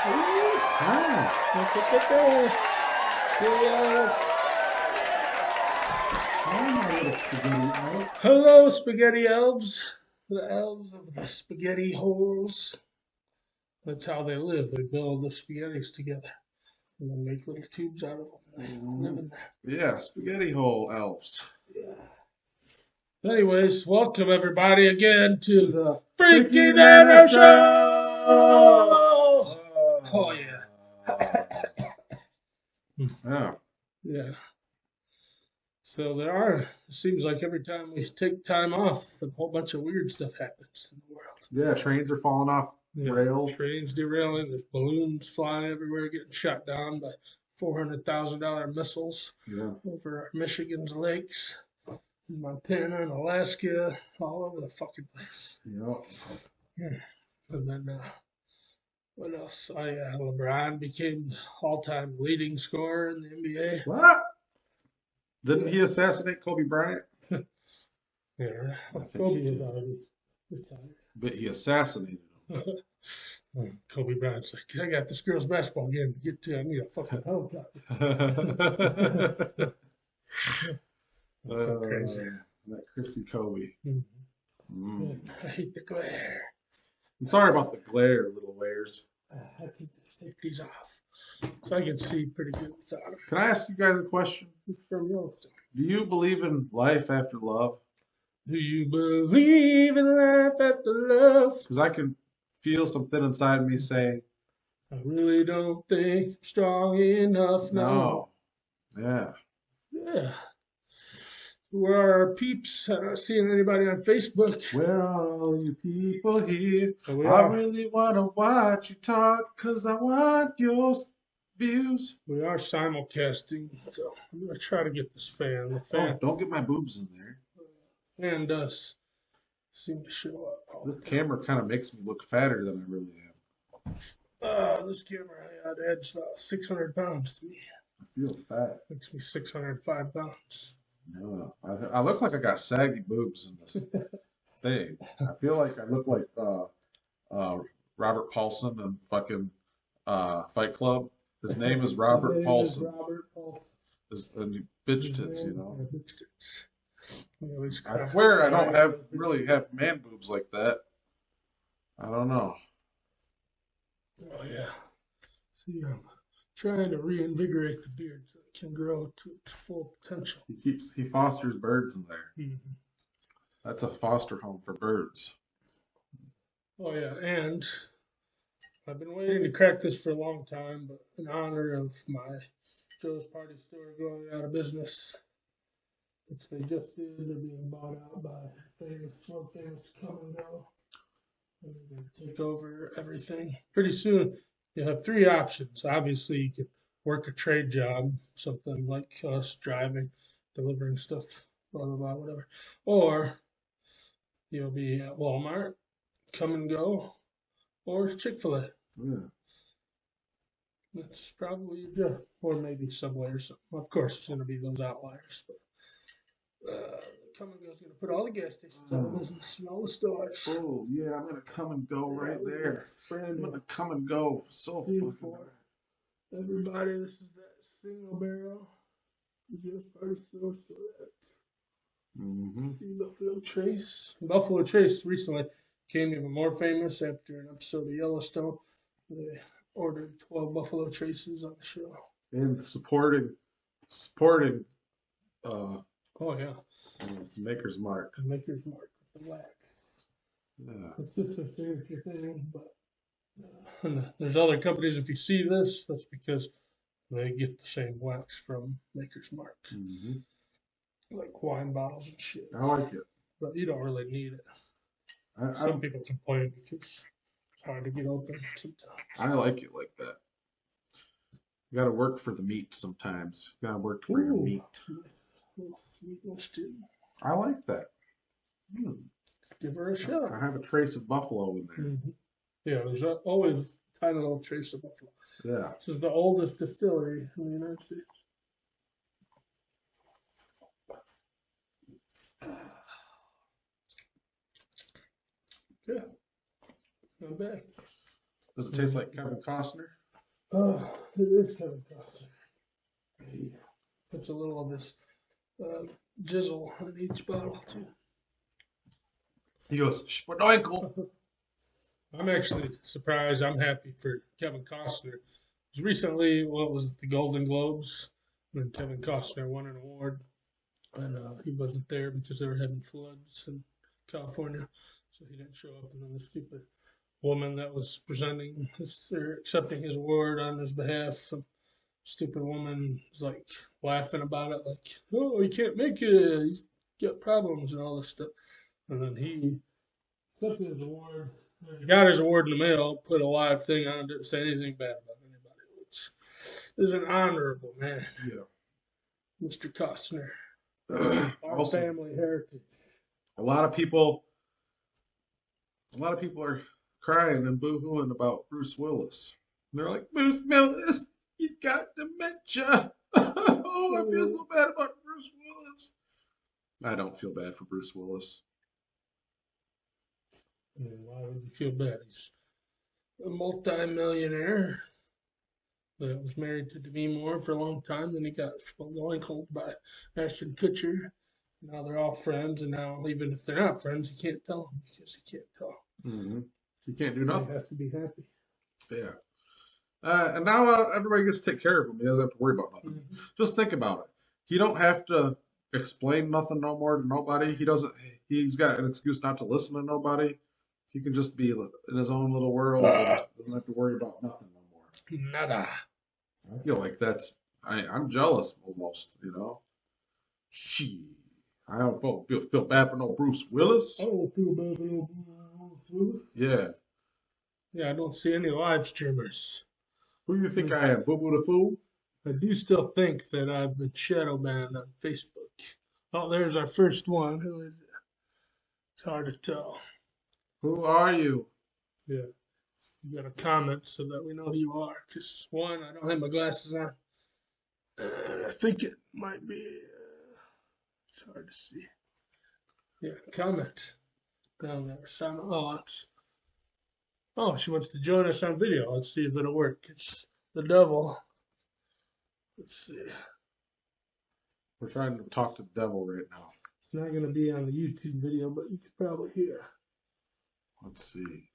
Look at that. Hello, spaghetti elves. The elves of the spaghetti holes. That's how they live. They build the spaghettis together and then make little tubes out of them. They live in there. Yeah, spaghetti hole elves. Yeah. Anyways, welcome everybody again to the Freaky Freaky and Nanner Nanner Show. Oh yeah. Yeah. Yeah. So it seems like every time we take time off, a whole bunch of weird stuff happens in the world. Yeah, trains are falling off rails. Trains derailing, there's balloons flying everywhere, getting shot down by $400,000 missiles over Michigan's lakes, Montana and Alaska, all over the fucking place. Yep. Yeah. And then, what else? LeBron became the all-time leading scorer in the NBA. What? Didn't he assassinate Kobe Bryant? Yeah, Kobe is already retired. But he assassinated him. Kobe Bryant's like, I got this girl's basketball game to get to. I need a fucking helicopter. That's so crazy. That crispy Kobe. Mm-hmm. I hate the glare. I'm sorry about the glare, little wares. I have to take these off so I can see pretty good without them. Can I ask you guys a question? It's from Yellowstone. Do you believe in life after love? Do you believe in life after love? Because I can feel something inside me saying, I really don't think I'm strong enough. No. Yeah. Yeah. Where are our peeps? I'm not seeing anybody on Facebook. Where are all you people here? I really want to watch you talk because I want your views. We are simulcasting, so I'm going to try to get this fan. The fan. Oh, don't get my boobs in there. Fan does seem to show up. This camera kind of makes me look fatter than I really am. This camera adds about 600 pounds to me. I feel fat. Makes me 605 pounds. No, I look like I got saggy boobs in this thing. I feel like I look like Robert Paulsen in fucking Fight Club. His name is Robert Paulsen. Robert Paulsen. And bitch tits, you know. Bitch tits. I swear I don't really have man boobs like that. I don't know. Oh yeah. See, I'm trying to reinvigorate the beard so it can grow to its full potential. He fosters birds in there. Mm-hmm. That's a foster home for birds. Oh yeah, and I've been waiting to crack this for a long time, but in honor of my Joe's Party Store going out of business, which they just did, they're being bought out by world famous Come and Go. And they're going to take over everything. Pretty soon, you have three options. Obviously, you could work a trade job, something like us driving, delivering stuff, blah, blah, blah, whatever. Or you'll be at Walmart, Come and Go, or Chick-fil-A. Yeah. That's probably your job. Or maybe Subway or something. Of course, it's going to be those outliers. But Come and Go is going to put all the gas stations out of business and all the stores. Oh, yeah, I'm going to Come and Go right there. I'm going to Come and Go. So fucking. Everybody, this is that single barrel. Just Party Store, so that. Buffalo Trace. Buffalo Trace recently became even more famous after an episode of Yellowstone. They ordered 12 Buffalo Traces on the show. And supporting oh yeah. Maker's Mark. Maker's Mark with the wax. Yeah. It's just a signature thing, but there's other companies. If you see this, that's because they get the same wax from Maker's Mark. Like wine bottles and shit. I like it. But you don't really need it. Some people complain because it's hard to get open sometimes. I like it like that. You got to work for the meat sometimes. You got to work for your meat. Sweetness too. I like that. Give her a shot. I have a trace of buffalo in there. Yeah, there's always a tiny little trace of buffalo. Yeah. This is the oldest distillery in the United States. Yeah, not bad. Does it taste like Kevin Costner? It is Kevin Costner. He puts a little of his jizzle in each bottle too. He goes, Spadoinkle. I'm actually surprised. I'm happy for Kevin Costner. It was recently, what was it, the Golden Globes, when Kevin Costner won an award, and he wasn't there because they were having floods in California, so he didn't show up. And then the stupid woman that was presenting his or accepting his award on his behalf, some stupid woman was like laughing about it, like, "Oh, he can't make it. He's got problems and all this stuff." And then he accepted his award. He got his award in the mail, put a live thing on, didn't say anything bad about anybody, which is an honorable man, Yeah. Mr. Costner. Our Also, family heritage. a lot of people are crying and boo-hooing about Bruce Willis. And they're like, Bruce Willis, he's got dementia. Oh, I feel so bad about Bruce Willis. I don't feel bad for Bruce Willis. Why would you feel bad? He's a multi-millionaire that was married to Demi Moore for a long time. Then he got spoiled by Ashton Kutcher. Now they're all friends, and now even if they're not friends, you can't tell them because he can't tell. Mm-hmm. You can't do They nothing. have to be happy. Yeah. And now everybody gets to take care of him. He doesn't have to worry about nothing. Mm-hmm. Just think about it. He don't have to explain nothing no more to nobody. He's got an excuse not to listen to nobody. He can just be in his own little world. Doesn't have to worry about nothing no more. Nada. I feel like I'm jealous almost, you know. She. I don't feel bad for no Bruce Willis. I don't feel bad for no Bruce Willis. Yeah. Yeah, I don't see any live streamers. Who do you think I am, Boo Boo the Fool? I do still think that I've been shadow banned on Facebook. Oh, there's our first one. Who is it? It's hard to tell. Who are you? Yeah. You got to comment so that we know who you are. Because, one, I don't have my glasses on. I think it might be. It's hard to see. Yeah, comment down there. Oh, she wants to join us on video. Let's see if it'll work. It's the devil. Let's see. We're trying to talk to the devil right now. It's not going to be on the YouTube video, but you can probably hear. Let's see.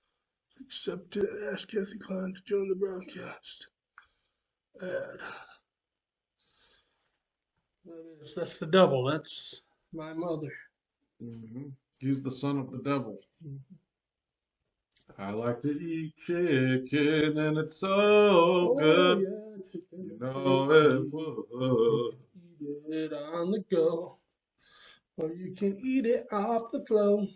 Accept it. Ask Kathy Klein to join the broadcast. Add. That's the devil. That's my mother. Mm-hmm. He's the son of the devil. Mm-hmm. I like to eat chicken, and it's so good. Yeah, chicken. You know it would. Eat it on the go, or you can eat it off the floor.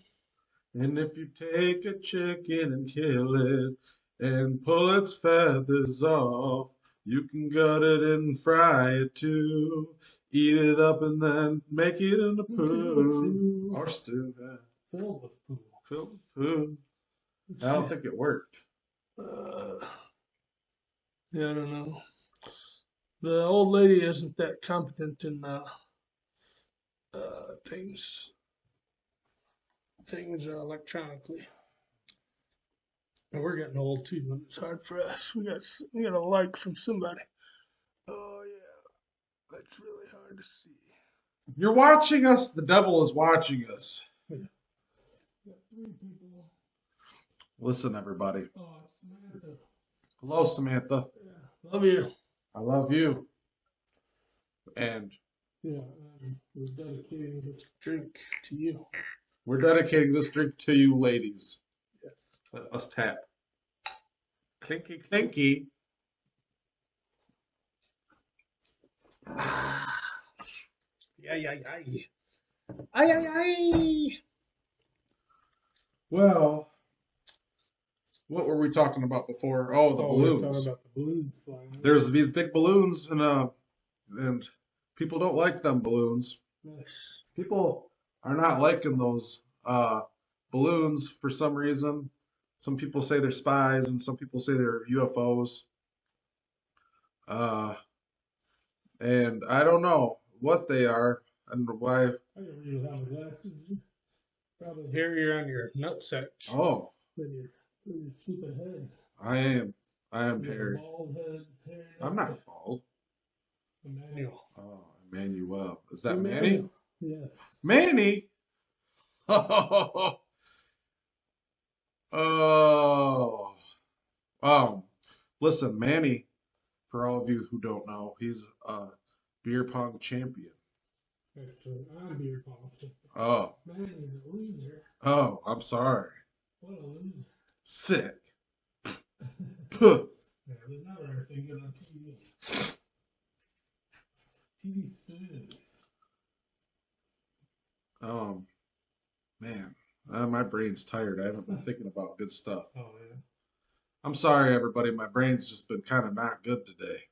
And if you take a chicken and kill it and pull its feathers off, you can gut it and fry it too. Eat it up and then make it into poo. Or stew. Filled with poo. Filled with poo. I don't think it worked. Yeah, I don't know. The old lady isn't that competent in things electronically. And we're getting old too, and it's hard for us. We got a like from somebody. Oh yeah, that's really hard to see. You're watching us. The devil is watching us. Yeah. Got 3 people. Listen, everybody. Oh, it's Samantha. Hello, Samantha. Yeah, love you. I love you. And Yeah, we're dedicating this drink to you. we're dedicating this drink to you, ladies. Yeah. Let us tap. Clinky, clinky. Yeah, yeah, yeah. Ay, ay, ay. Well, what were we talking about before? Oh, the We're balloons. talking about the balloons flying. There's these big balloons, and people don't like them balloons. Nice. People are not liking those balloons for some reason. Some people say they're spies, and some people say they're UFOs. And I don't know what they are and why. I didn't read without my glasses. Probably hairier on your nutsack Oh, than your stupid head. I am. I am You got a hairy. bald head, hairy I'm nuts. not bald. Emmanuel. Oh, Emmanuel. Is that Manny? Emmanuel. Yes. Manny? Oh. Um, listen, Manny, for all of you who don't know, he's a beer pong champion. Actually, I'm beer Paulsen. Oh. Man, he's a loser. Oh, I'm sorry. What a loser. Sick. Puh. Yeah, there's never anything good on TV. TV's food. Man, my brain's tired. I haven't been thinking about good stuff. Oh, yeah. I'm sorry, everybody. My brain's just been kind of not good today.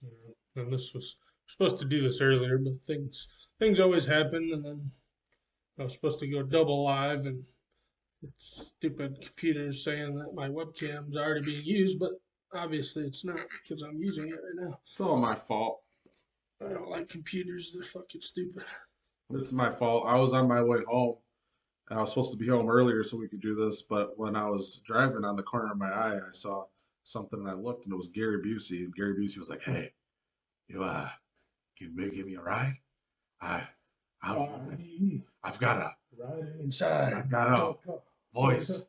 Yeah. And this was supposed to do this earlier, but things always happen, and then I was supposed to go double live, and it's stupid computers saying that my webcam's already being used, but obviously it's not because I'm using it right now. It's all my fault. I don't like computers; they're fucking stupid. It's my fault. I was on my way home. I was supposed to be home earlier so we could do this, but when I was driving on the corner of my eye, I saw something and I looked and it was Gary Busey. And Gary Busey was like, "Hey, you can maybe give me a ride? I, I've got a, Riding inside. I've got a voice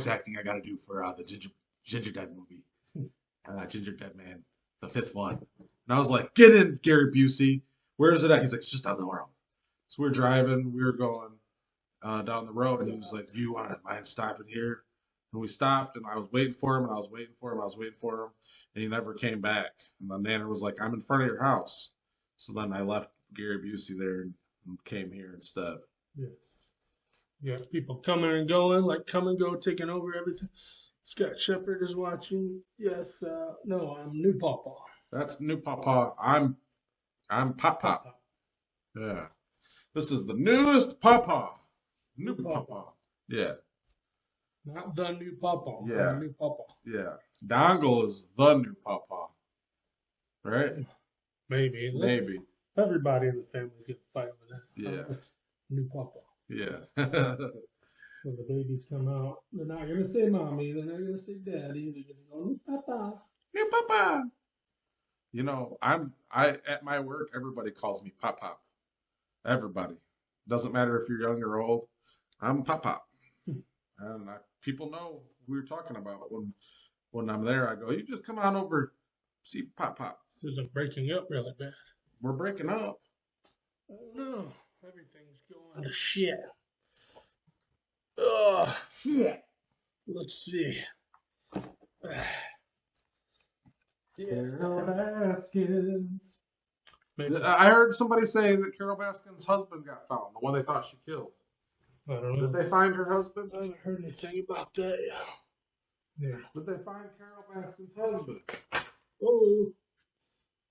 acting I got to do for the Ginger Dead movie, Ginger Dead Man, the fifth one." And I was like, "Get in, Gary Busey. Where is it at?" He's like, "It's just down the road." So we're driving. We were going down the road, and he was like, "Do you mind stopping here?" And we stopped, and I was waiting for him, and I was waiting for him, I was waiting for him, and he never came back. And then Nanner was like, "I'm in front of your house." So then I left Gary Busey there and came here instead. Yes. You got people coming and going, like come and go, taking over everything. Scott Shepard is watching. Yes. No, I'm New Papa. That's new Papa. I'm Pop Pop. Papa. Yeah. This is the newest Papa. New New Papa. Papa. Yeah. Not the New Papa. Yeah. New Papa. Yeah. Dongle is the new Papa. Right? Maybe. Maybe. Everybody in the family gets fight with that. Yeah. New Papa. Yeah. When the babies come out, they're not gonna say mommy. They're not gonna say daddy. They're gonna go New Papa. New Papa. You know, I at my work, everybody calls me Pop Pop. Everybody. Doesn't matter if you're young or old. I'm Pop Pop. And people know who we're talking about when I'm there. I go, "You just come on over, see Pop Pop." This is breaking up really bad. We're breaking up. I don't know. Everything's going to shit. Oh, shit. Let's see. Carol Baskins. Maybe. I heard somebody say that Carol Baskin's husband got found, the one they thought she killed. I don't Did know. they find her husband? I haven't heard anything about that. Yeah. Did they find Carol Baskin's husband? Oh,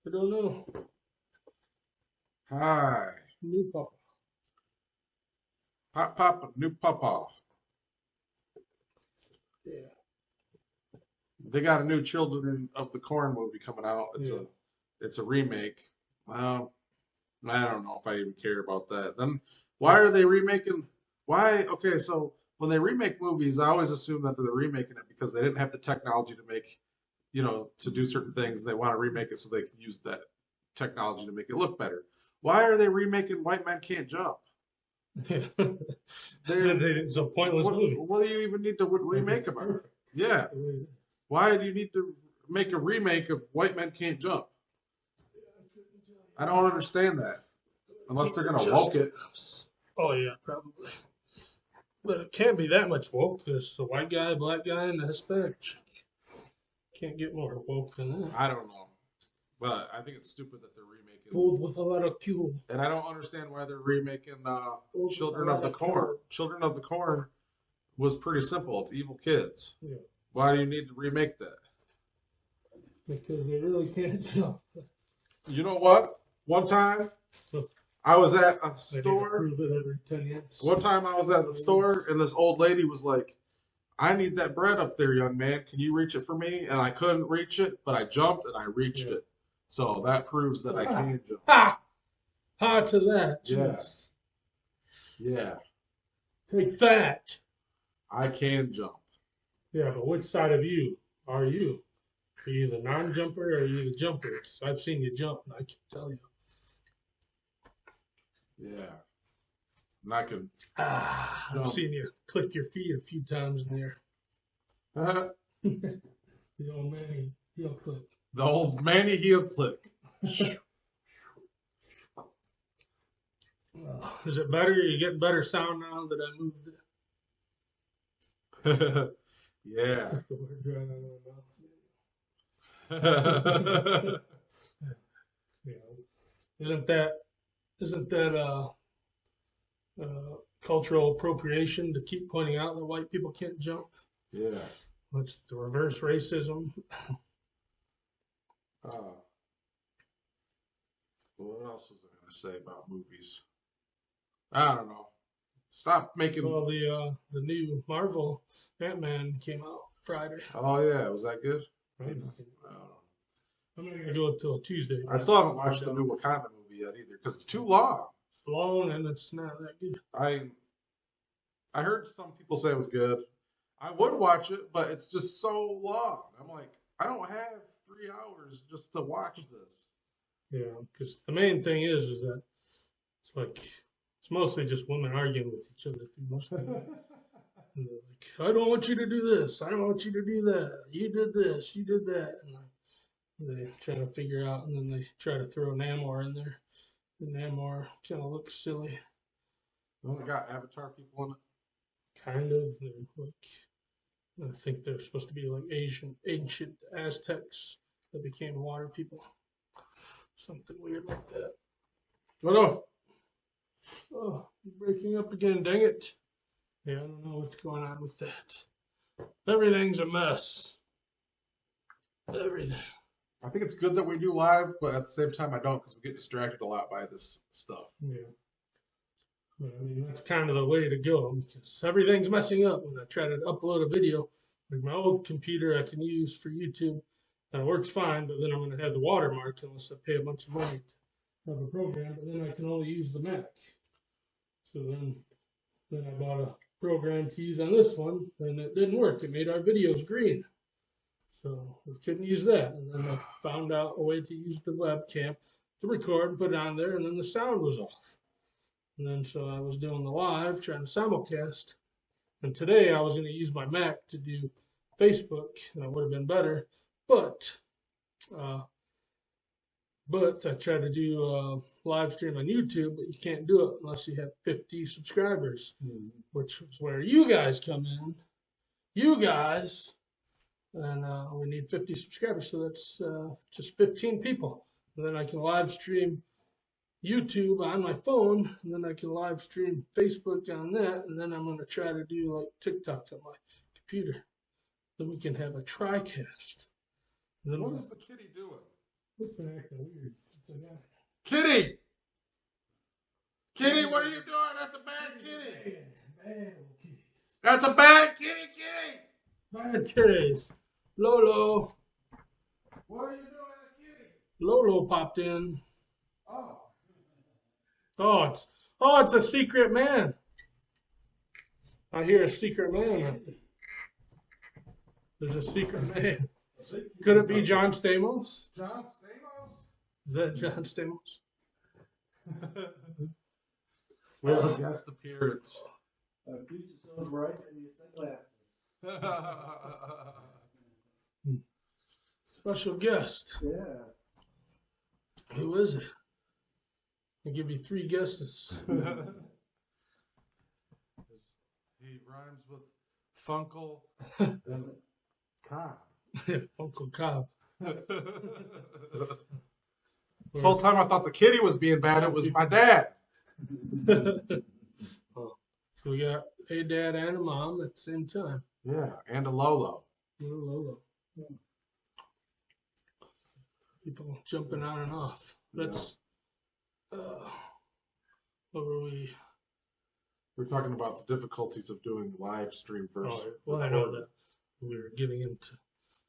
I don't know. Hi. New Papa. Pop Pop, new Papa. Yeah. They got a new Children of the Corn movie coming out. It's a remake. Well, I don't know if I even care about that. Then why are they remaking? Why? Okay, so when they remake movies, I always assume that they're remaking it because they didn't have the technology to make, to do certain things. And they want to remake it so they can use that technology to make it look better. Why are they remaking White Men Can't Jump? Yeah. It's a pointless movie. What do you even need to remake about it? Yeah. Why do you need to make a remake of White Men Can't Jump? I don't understand that. Unless they're going to woke it. Oh, yeah, probably. But it can't be that much woke. There's a white guy, black guy, and a Hispanic chick. Can't get more woke than that. I don't know. But I think it's stupid that they're remaking. Food with a lot of Q. And I don't understand why they're remaking Children of the Corn. Children of the Corn was pretty simple. It's evil kids. Yeah. Why do you need to remake that? Because they really can't jump. You know what? One time I was at a store. They prove it every 10 years. One time I was at the store and this old lady was like, "I need that bread up there, young man. Can you reach it for me?" And I couldn't reach it, but I jumped and I reached it. So that proves that I can jump. Ha! Ha to that. Yes. Yeah. Take that. I can jump. Yeah, but which side of you? Are you? Are you the non-jumper or are you the jumper? 'Cause I've seen you jump, and I can tell you. Yeah. And I can I've jump. seen you click your feet a few times in there. The old man, he'll click. The old Manny heel click. Is it better? You getting better sound now that I moved it? Yeah. We're dry out of my mouth. You know, isn't that cultural appropriation to keep pointing out that white people can't jump? Yeah. It's the reverse racism. What else was I going to say about movies? I don't know. Stop making. Well, the new Marvel Ant-Man came out Friday. Oh yeah, was that good? I I don't don't know. know. I'm not gonna go until Tuesday. I still haven't watched the new Wakanda movie yet either because it's too long. It's long and it's not that good. I heard some people say it was good. I would watch it, but it's just so long. I'm like, I don't have 3 hours just to watch this. Yeah, because the main thing is that it's like it's mostly just women arguing with each other through most of it. And they're like, I don't want you to do this. I don't want you to do that. You did this. You did that. And they try to figure out, and then they try to throw Namor in there. And Namor kind of looks silly. Only got Avatar people in it. Kind of. They're like, I think they're supposed to be like ancient Aztecs that became water people. Something weird like that. No. Oh, you're breaking up again, dang it. Yeah, I don't know what's going on with that. Everything's a mess. Everything. I think it's good that we do live, but at the same time, I don't because we get distracted a lot by this stuff. Yeah. But, I mean, that's kind of the way to go because everything's messing up when I try to upload a video. Like my old computer I can use for YouTube, and it works fine, but then I'm going to have the watermark unless I pay a bunch of money to have a program, but then I can only use the Mac. So then I bought a program to use on this one, and it didn't work. It made our videos green. So we couldn't use that. And then I found out a way to use the webcam to record and put it on there, and then the sound was off. And then so I was doing the live, trying to simulcast. And today I was going to use my Mac to do Facebook, and it would have been better. But I tried to do a live stream on YouTube, but you can't do it unless you have 50 subscribers, which is where you guys come in. You guys. And we need 50 subscribers, so that's just 15 people. And then I can live stream YouTube on my phone, and then I can live stream Facebook on that, and then I'm going to try to do like TikTok on my computer. Then we can have a TriCast. And then What is the kitty doing? What's been acting weird? Kitty! Kitty, what are you doing? That's a bad kitty. Bad kitties. That's a bad kitty, kitty. Bad kitties. Lolo. What are you doing, kitty? Lolo popped in. Oh. It's a secret man. I hear a secret man out there. There's a secret man. Could it be John Stamos? John Stamos? Is that John Stamos? We have a guest appearance. Future so bright and your sunglasses. Special guest. Yeah. Who is it? I'll give you 3 guesses. He rhymes with Funkle and Cobb. Uncle Cobb. This whole time I thought the kitty was being bad. It was my dad. So we got a dad and a mom at the same time. Yeah, and a Lolo. Lolo. Yeah. People jumping on and off. That's what were we? We're talking about the difficulties of doing live stream versus. Oh, well, I know that we were getting into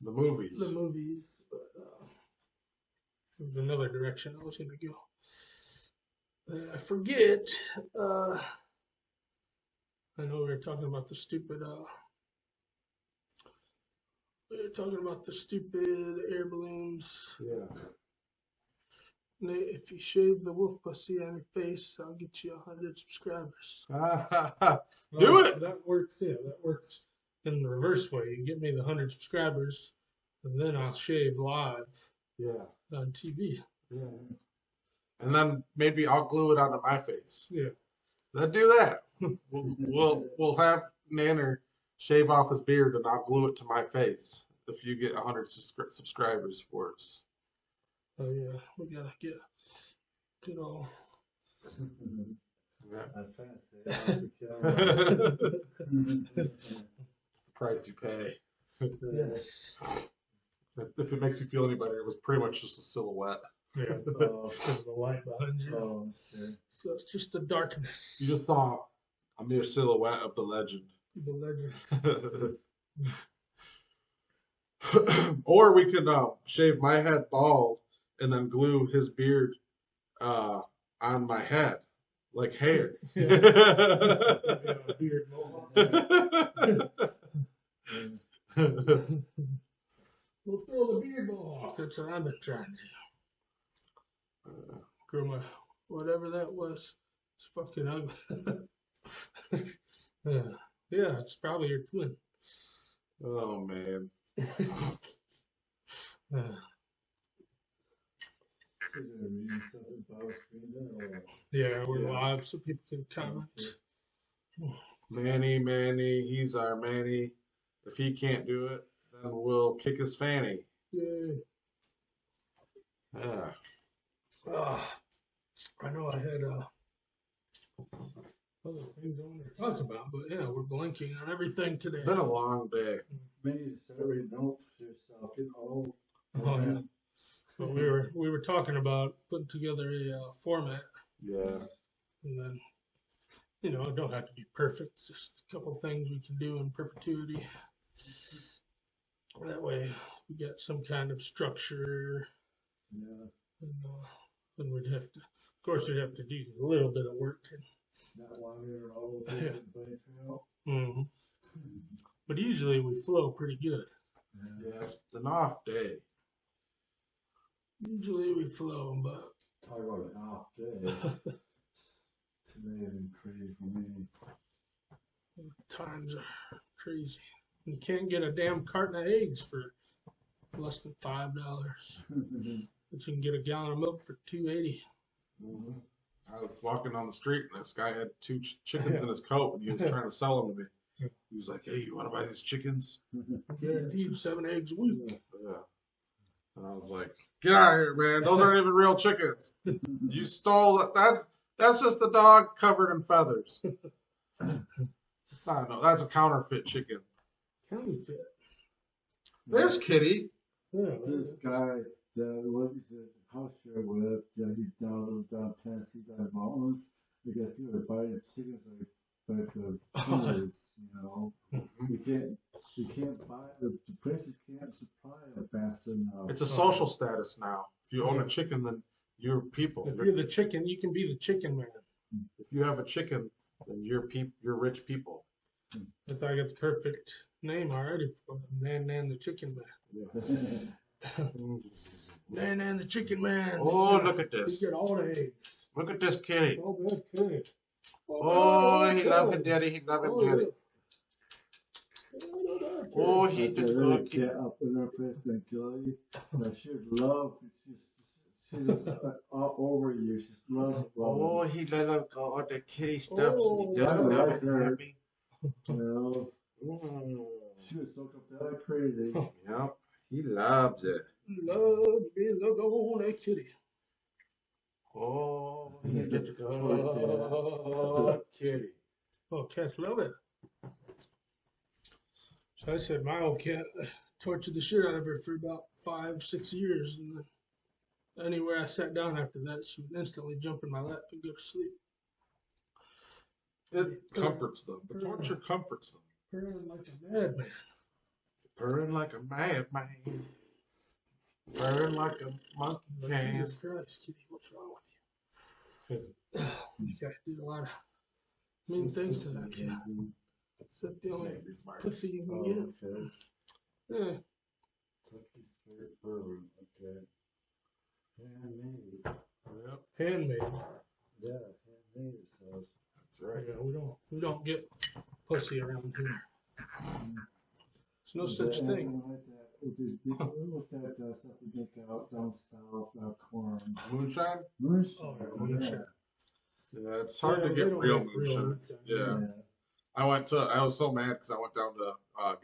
the movies. The movies, but there was another direction I was going to go. I forget. I know we were talking about the stupid We were talking about the stupid air balloons. Yeah. Nate, if you shave the wolf pussy on your face, I'll get you 100 subscribers. Do it. That works. Yeah, that works in the reverse way. You get me the 100 subscribers, and then I'll shave live Yeah. on TV. Yeah. And then maybe I'll glue it onto my face. Yeah. Then do that. We'll have Nanner shave off his beard, and I'll glue it to my face if you get 100 subscribers for us. Oh yeah, we gotta get all. Yeah. That's fancy. Price you pay. Yes. If it makes you feel any better, it was pretty much just a silhouette. Yeah. Because of the light behind you. Okay. So it's just the darkness. You just saw a mere silhouette of the legend. The legend. Or we could shave my head bald and then glue his beard on my head like hair. Yeah. Beard mohawk. We'll throw the beard mohawk. That's what I've been trying to do. Grow my whatever that was. It's fucking ugly. Yeah, it's probably your twin. Oh man. Yeah, we're live so people can comment. Manny, he's our Manny. If he can't do it, then we'll kick his fanny. Yeah. Yeah. I know I had other things I wanted to talk about, but yeah, we're blanking on everything today. It's been a long day. Maybe survey notes yourself, Oh yeah. But we were talking about putting together a format, Yeah. and then it don't have to be perfect. Just a couple things we can do in perpetuity. That way we get some kind of structure. Yeah. And we'd have to, of course, we'd have to do a little bit of work. Not wander all over the bunny trail. Mm-hmm. But usually we flow pretty good. Yeah, it's an off day. Usually we flow, but Talk about an off day. Today has been crazy for me. times are crazy. You can't get a damn carton of eggs for less than $5. But you can get a gallon of milk for $2.80. Mm-hmm. I was walking on the street and this guy had two chickens in his coat and he was trying to sell them to me. He was like, "Hey, you want to buy these chickens?" Guaranteed 7 eggs a week. Yeah. And I was like, "Get out of here, man! Those aren't even real chickens. You stole it. That's just a dog covered in feathers. No, that's a counterfeit chicken." Counterfeit. There's Kitty. Yeah, This guy that was the house share with, he down Tennessee down mountains because people are buying chickens like the you can't buy the places can't supply it fast enough. It's a social status now. If you own a chicken, then you're people. if you're the chicken, you can be the chicken man. If you have a chicken, then you're rich people. I thought I got the perfect name already for him. Nan the Chicken Man. Nan the Chicken Man. Oh, look at You this. get all the eggs. Look at this kitty. Oh, good kitty. Oh, he love him, daddy. He love him, daddy. Oh, he That's did a good little kitty. cat up in our place in Gilly. She's love. She's just all over you. She's love. Oh, he let him go all the kitty stuff. Oh, He just I love like it, her. happy. You know, Mm. she was soaked up that like crazy. Yep, he loves it. Love me, look on that kitty. Oh, he did good kitty. Oh, cats love it. So I said my old cat tortured the shit out of her for about 5-6 years. And then anywhere I sat down after that, she would instantly jump in my lap and go to sleep. It comforts them. The torture comforts them. Purring like a madman. Purring like a madman. Purring like a monkey can. Jesus Christ, kitty, what's wrong with you? You guys did a lot of mean things to that cat. Except the only pussy you can get. Okay. Yeah, Kentucky straight bourbon. Okay. Handmade. Yep. Handmade. Yeah, handmade it says. That's right. Yeah, we don't get pussy around here. There's no Was such that thing. anything like that? What's that stuff they make out down south, corn? Moonshine? Moonshine. Oh, yeah, moonshine. Yeah, it's hard Yeah, to they get don't real make moonshine. Yeah. I was so mad because I went down to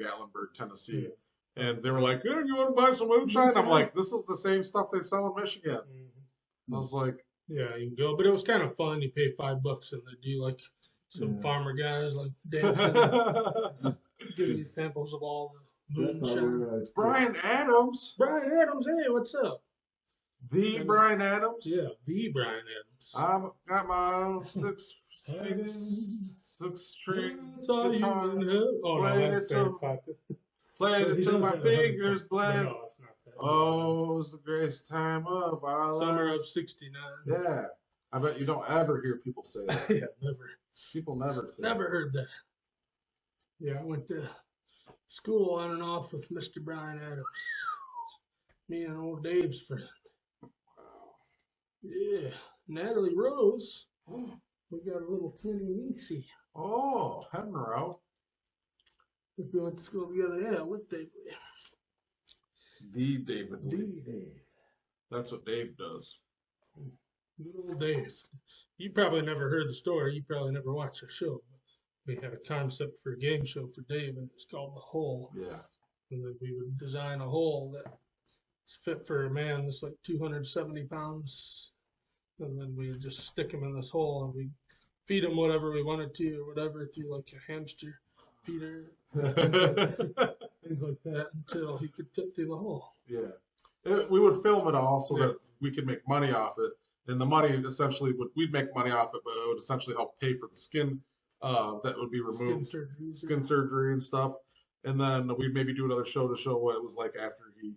Gatlinburg, Tennessee, and they were like, "Yeah, you want to buy some moonshine?" I'm like, "This is the same stuff they sell in Michigan." Mm-hmm. I was like, yeah, you can go, but it was kind of fun. You pay $5 and they do like some farmer guys like dancing, giving you samples of all the moonshine. Brian Adams. Brian Adams, hey, what's up? The Brian Adams. Yeah, the Brian Adams. I've got my six string guitar. Played it till my fingers bled. No, it's not that. Oh, it was the greatest time of our life. Summer of '69. Yeah. I bet you don't ever hear people say that. Yeah, never. People never say Never heard that. Yeah, I went to school on and off with Mr. Brian Adams. Me and old Dave's friend. Yeah, Natalie Rose. We got a little twinny niecey. Oh, Henro. If we went to school together, yeah, with Dave. The David Lee. Dave. That's what Dave does. Good old Dave. You probably never heard the story. You probably never watched our show. We had a concept for a game show for Dave, and it's called The Hole. Yeah. And then we would design a hole that's fit for a man that's like 270 pounds. And then we just stick him in this hole, and we feed him whatever we wanted to, or whatever, through like a hamster feeder, things like that, until he could fit through the hole. Yeah. We would film it all so that we could make money off it. And the money essentially we'd make money off it, but it would essentially help pay for the skin that would be removed, skin surgery and stuff. And then we'd maybe do another show to show what it was like after he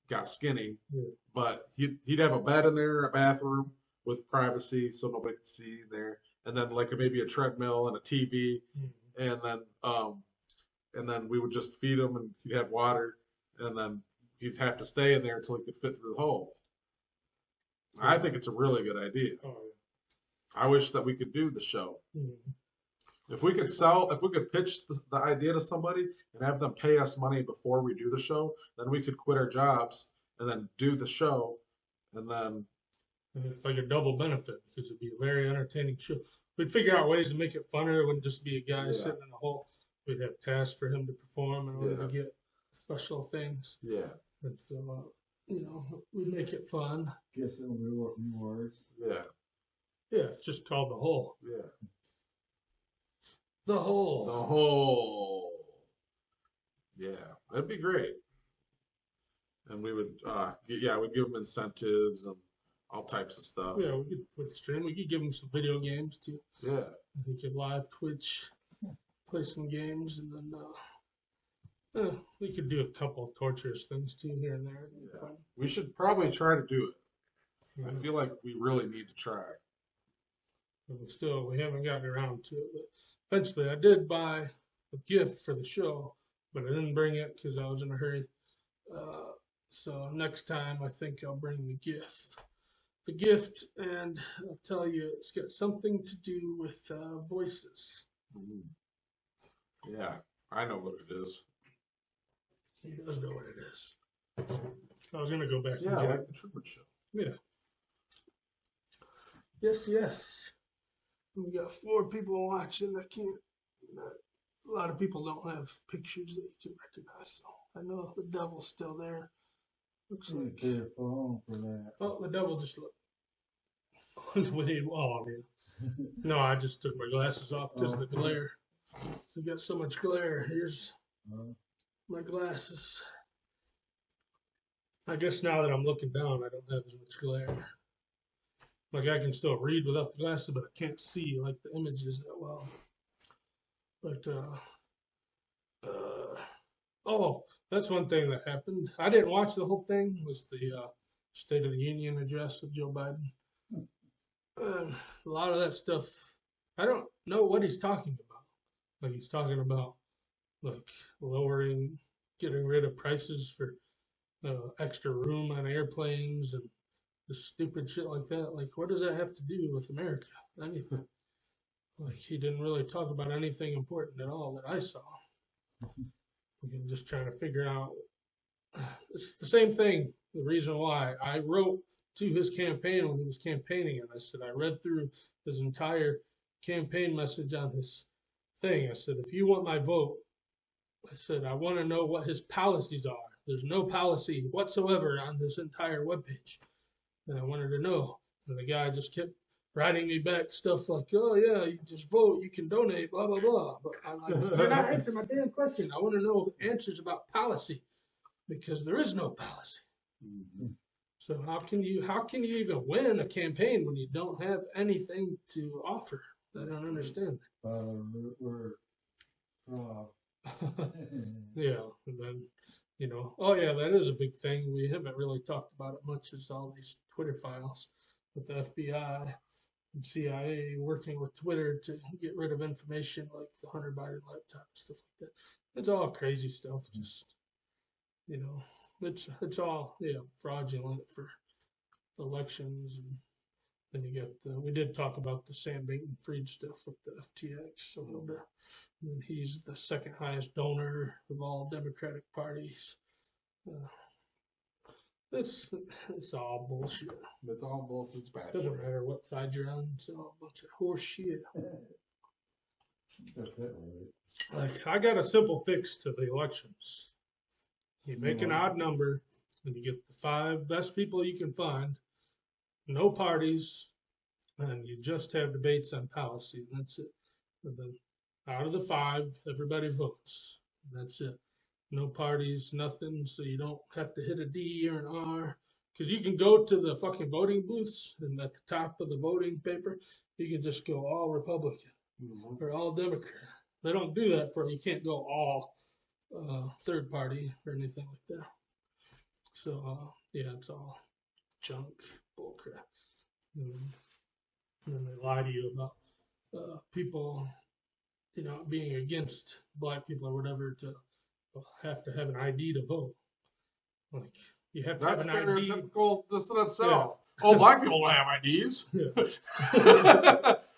got skinny. Yeah. But he'd have a bed in there, a bathroom with privacy, so nobody could see in there. And then like maybe a treadmill and a TV, and then we would just feed him, and he'd have water, and then he'd have to stay in there until he could fit through the hole. Yeah. I think it's a really good idea. Oh, yeah. I wish that we could do the show. Mm-hmm. If we could pitch the idea to somebody and have them pay us money before we do the show, then we could quit our jobs and then do the show, and then. And it's like a double benefit because it'd be a very entertaining show. We'd figure out ways to make it funner. It wouldn't just be a guy sitting in a hole. We'd have tasks for him to perform in order to get special things. Yeah. But, we'd make it fun. Get some rewards. Yeah. Yeah, it's just called The Hole. Yeah. The Hole. The Hole. Yeah, that'd be great. And we would, we'd give them incentives and all types of stuff. Yeah, we could put stream. We could give them some video games too. Yeah. We could live Twitch, play some games, and then we could do a couple of torturous things too here and there. Yeah. We should probably try to do it. I feel like we really need to try. But we haven't gotten around to it. But eventually, I did buy a gift for the show, but I didn't bring it because I was in a hurry. So next time, I think I'll bring the gift. And I'll tell you, it's got something to do with voices. Mm-hmm. Yeah, I know what it is. He does know what it is. I was going to go back and get like the Trooper Show. Yeah. Yes. We got 4 people watching. A lot of people don't have pictures that you can recognize. So I know the devil's still there. Looks like. For that. Oh, the devil just looked. No, I just took my glasses off because of the glare. So got so much glare. Here's my glasses. I guess now that I'm looking down, I don't have as much glare. Like I can still read without the glasses, but I can't see like the images that well. But that's one thing that happened. I didn't watch the whole thing. Was the State of the Union address of Joe Biden. A lot of that stuff, I don't know what he's talking about. Like he's talking about like getting rid of prices for extra room on airplanes and just stupid shit like that. Like, what does that have to do with America? Anything. Like, he didn't really talk about anything important at all that I saw. I'm just trying to figure out. It's the same thing. The reason why I wrote to his campaign when he was campaigning, and I said I read through his entire campaign message on his thing. I said, if you want my vote, I said I want to know what his policies are. There's no policy whatsoever on this entire webpage, and I wanted to know. And the guy just kept writing me back stuff like, "Oh yeah, you just vote, you can donate, blah blah blah." But I'm like, "You're not answering my damn question. I want to know answers about policy." Because there is no policy. Mm-hmm. So how can you even win a campaign when you don't have anything to offer? I don't understand. We're Yeah, and then oh yeah, that is a big thing. We haven't really talked about it much. Is all these Twitter files with the FBI and CIA working with Twitter to get rid of information like the Hunter Biden laptop, stuff like that. It's all crazy stuff. Just it's all fraudulent for elections, and then you get we did talk about the Sam Bankman-Fried stuff with the FTX, so and he's the second highest donor of all Democratic parties. It's all bullshit. It's all bullshit. It's bad. Doesn't matter what side you're on. It's all a bunch of horse shit. That's it, right? Like, I got a simple fix to the elections. You make an odd number, and you get the 5 best people you can find, no parties, and you just have debates on policy, and that's it. And then out of the 5, everybody votes. And that's it. No parties, nothing, so you don't have to hit a D or an R. Because you can go to the fucking voting booths, and at the top of the voting paper, you can just go all Republican or all Democrat. They don't do that for you. Can't go all third party or anything like that. So, yeah, it's all junk, bullcrap. And then they lie to you about people, being against black people or whatever to have to have an ID to vote. Like, you have to That's have an ID. That's stereotypical just in itself. Yeah. Oh, black people don't have IDs. Yeah.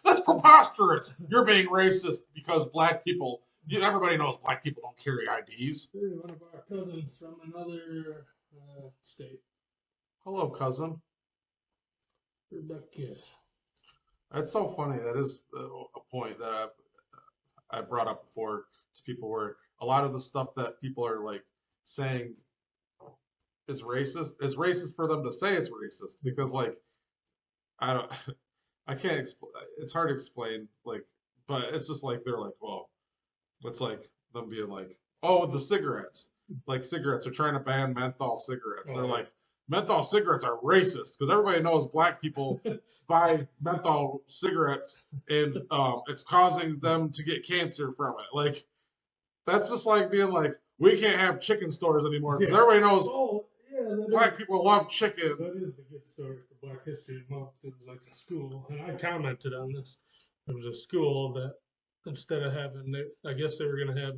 That's preposterous. You're being racist because black people. Everybody knows black people don't carry IDs. One of our cousins from another state. Hello, cousin. Rebecca. That's so funny. That is a point that I brought up before to people, where a lot of the stuff that people are like saying is racist. It's racist for them to say it's racist because, like, I can't explain. It's hard to explain, like, but it's just like they're like, well, it's like them being like, oh, the cigarettes, like cigarettes are trying to ban menthol cigarettes. They're like, menthol cigarettes are racist because everybody knows black people buy menthol cigarettes and it's causing them to get cancer from it. Like, that's just like being like, we can't have chicken stores anymore because everybody knows black people love chicken. That is a good story for Black History Month. It was like a school, and I commented on this. There was a school that instead of having, I guess they were going to have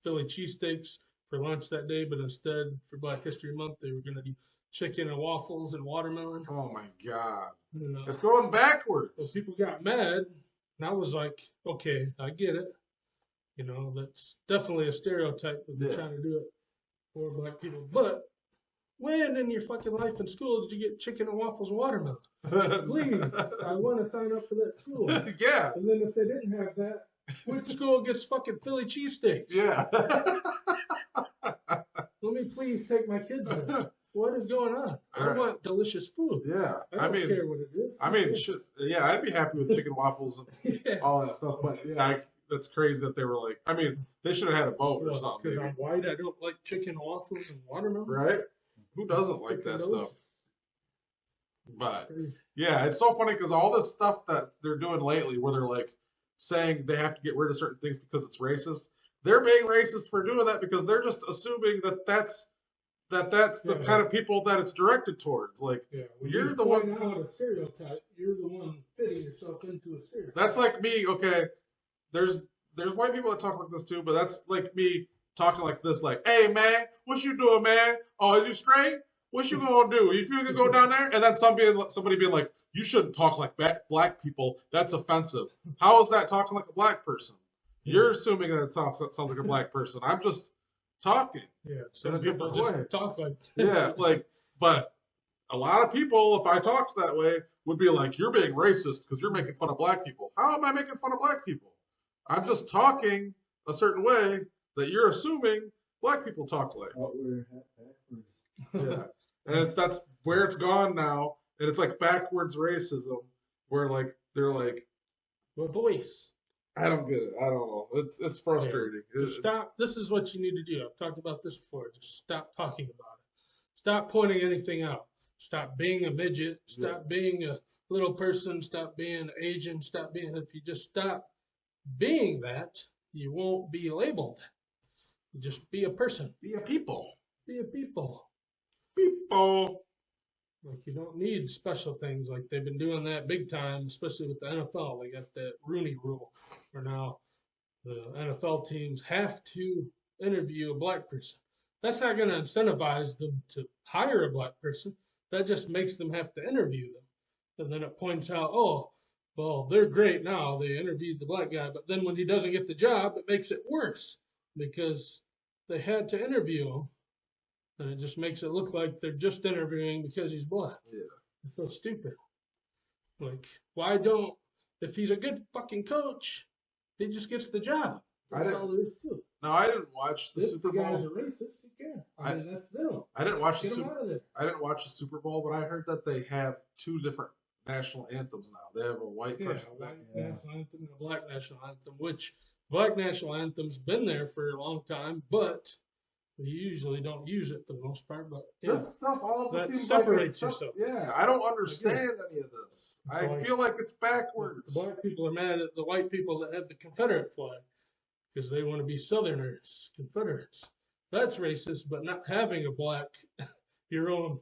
Philly cheesesteaks for lunch that day, but instead for Black History Month, they were going to do chicken and waffles and watermelon. Oh my God. And, it's going backwards. So people got mad, and I was like, okay, I get it. That's definitely a stereotype that they're trying to do it for black people. But when in your fucking life in school did you get chicken and waffles and watermelon? Please, I want to sign up for that school. Yeah. And then if they didn't have that, which school gets fucking Philly cheesesteaks? Yeah. Let me please take my kids there. What is going on? I want delicious food. Yeah. I don't care what it is. I mean, I'd be happy with chicken waffles and all that stuff. But yeah, that's crazy that they were like, I mean, they should have had a vote or something. Because I'm white, I don't like chicken waffles and watermelon. Right? Who doesn't like that stuff? But yeah, it's so funny because all this stuff that they're doing lately, where they're like saying they have to get rid of certain things because it's racist, they're being racist for doing that because they're just assuming that's the kind of people that it's directed towards. Like, you're the one. Out a stereotype. You're the one fitting yourself into a stereotype. That's like me. Okay, there's white people that talk like this too, but that's like me talking like this, like, "Hey man, what you doing, man? Oh, is you straight? What you gonna do? You feel you can go down there?" And then somebody being like, "You shouldn't talk like black people. That's offensive." How is that talking like a black person? You're assuming that it sounds like a black person. I'm just talking. Yeah, in some a people different just way. talk like Yeah, like, but a lot of people, if I talked that way, would be like, "You're being racist because you're making fun of black people." How am I making fun of black people? I'm just talking a certain way that you're assuming black people talk like. What we're backwards. Yeah, and that's where it's gone now, and it's like backwards racism, where like they're like, with voice. I don't get it. I don't know. It's frustrating. Just stop. This is what you need to do. I've talked about this before. Just stop talking about it. Stop pointing anything out. Stop being a midget. Stop being a little person. Stop being Asian. Stop being. If you just stop being that, you won't be labeled. You just be a person. Be a people. Be a people. People. Like you don't need special things. Like they've been doing that big time, especially with the NFL. They got that Rooney Rule, where now the NFL teams have to interview a black person. That's not going to incentivize them to hire a black person. That just makes them have to interview them. And then it points out, oh, well, they're great now. They interviewed the black guy. But then when he doesn't get the job, it makes it worse because they had to interview him. And it just makes it look like they're just interviewing because he's black. Yeah. It's so stupid. Like, why don't, if he's a good fucking coach, he just gets the job. That's all there is to it. No, I didn't watch the Super If the guy's a Bowl. racist, who cares? I mean, that's them. I didn't watch the Get him out of there. I didn't watch the Super Bowl, but I heard that they have two different national anthems now. They have a white Yeah, person. a white national anthem and a black national anthem, which black national anthem's been there for a long time, but we usually don't use it for the most part. But yeah, This stuff all that seems separates like it's yourself. Yeah, I don't understand any of this. I Like- feel like it's backwards. The black people are mad at the white people that have the Confederate flag because they want to be Southerners, Confederates. That's racist, but not having a black, your own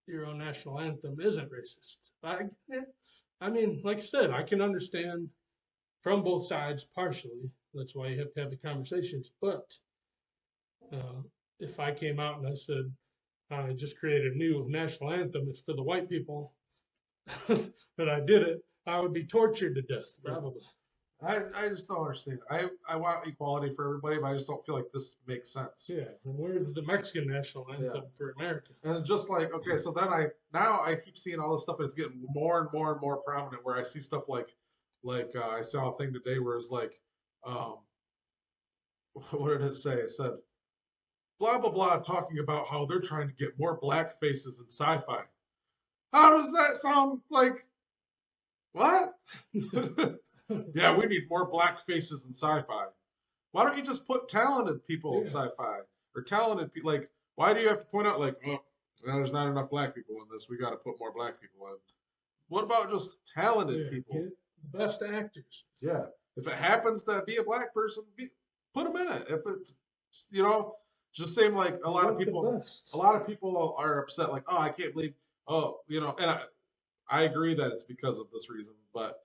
national anthem isn't racist. I mean, like I said, I can understand from both sides partially. That's why you have to have the conversations. But if I came out and I said, I just created a new national anthem, it's for the white people, but I did it, I would be tortured to death, probably. I just don't understand. I want equality for everybody, but I just don't feel like this makes sense. Yeah, and where's the Mexican national anthem for America? And just like, okay, so then I keep seeing all this stuff, and it's getting more and more and more prominent. Where I see stuff like I saw a thing today where it's like, what did it say? It said, blah blah blah, talking about how they're trying to get more black faces in sci-fi. How does that sound like? What? Yeah, we need more black faces in sci-fi. Why don't you just put talented people in sci-fi or talented people? Like, why do you have to point out like, oh, well, there's not enough black people in this. We got to put more black people in. What about just talented people? Get the best actors. Yeah. If it happens to be a black person, put them in it. If it's, just seem like a lot of people are upset. Like, oh, I can't believe, and I agree that it's because of this reason, but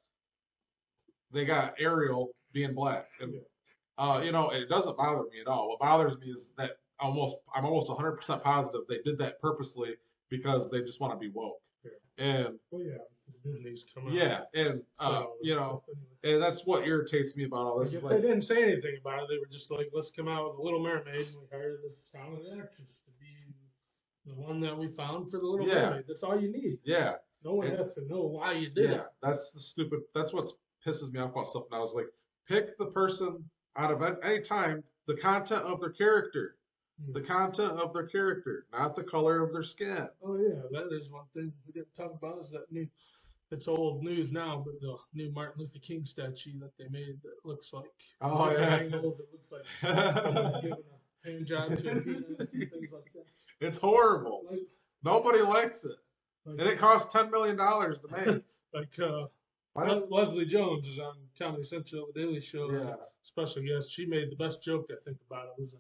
they got Ariel being black, and it doesn't bother me at all. What bothers me is that I'm almost 100% positive they did that purposely because they just want to be woke. Yeah. And Disney's come out. Yeah, and and that's what irritates me about all this. If they didn't say anything about it, they were just like, let's come out with a Little Mermaid, and we hired this talented actress to be the one that we found for the Little Mermaid. That's all you need. Yeah. No one has to know why you did it. That's what pisses me off about stuff now is like, pick the person out of any time, the content of their character. The content of their character, not the color of their skin. Oh yeah, that is one thing we didn't talk about is that new, it's old news now, but the new Martin Luther King statue that they made that looks like that looks like giving a hand job to a penis and things like that. It's horrible. Nobody likes it. And it cost $10 million to make. Leslie Jones is on Comedy Central, The Daily Show. Yeah. Special guest. She made the best joke I think about it was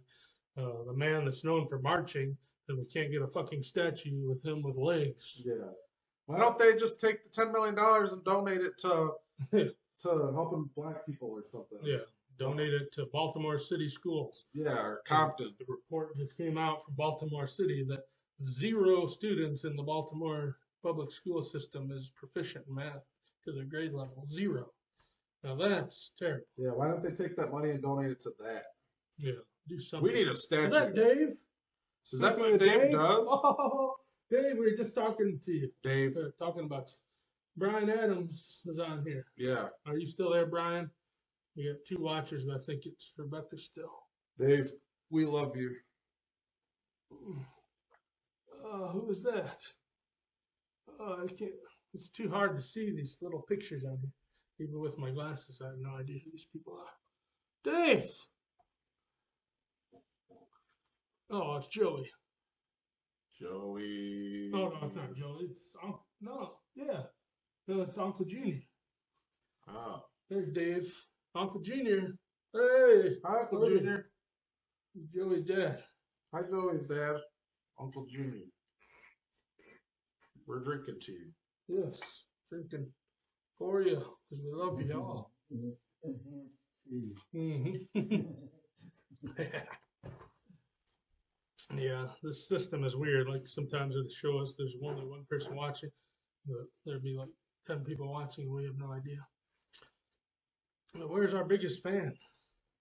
the man that's known for marching, and we can't get a fucking statue with him with legs. Yeah. Why don't they just take the $10 million and donate it to helping black people or something? Yeah. donate it to Baltimore City schools. Yeah, or Compton. The report just came out from Baltimore City that 0 students in the Baltimore public school system is proficient in math to their grade level. 0. Now that's terrible. Yeah, why don't they take that money and donate it to that? Yeah, do something. We need a Is statue. that Dave? Is that Speaking what of Dave does? Oh, Dave, we were just talking to you. Dave. Talking about you. Brian Adams is on here. Yeah. Are you still there, Brian? We got 2 watchers, but I think it's Rebecca still. Dave, we love you. Who is that? I can't. It's too hard to see these little pictures on here. Even with my glasses, I have no idea who these people are. Dave! Oh, it's Joey. Joey. Oh, no, it's not Joey. It's Uncle. No, yeah. No, it's Uncle Junior. Oh. There's Dave. Uncle Junior. Hey! Hi, Uncle Junior. Joey's dad. Hi, Joey's dad. Uncle Junior. We're drinking to you. Yes, drinking for you because we love you all. Yeah, this system is weird. Like sometimes it'll show us there's only 1 person watching, but there'd be like 10 people watching. And we have no idea. But where's our biggest fan?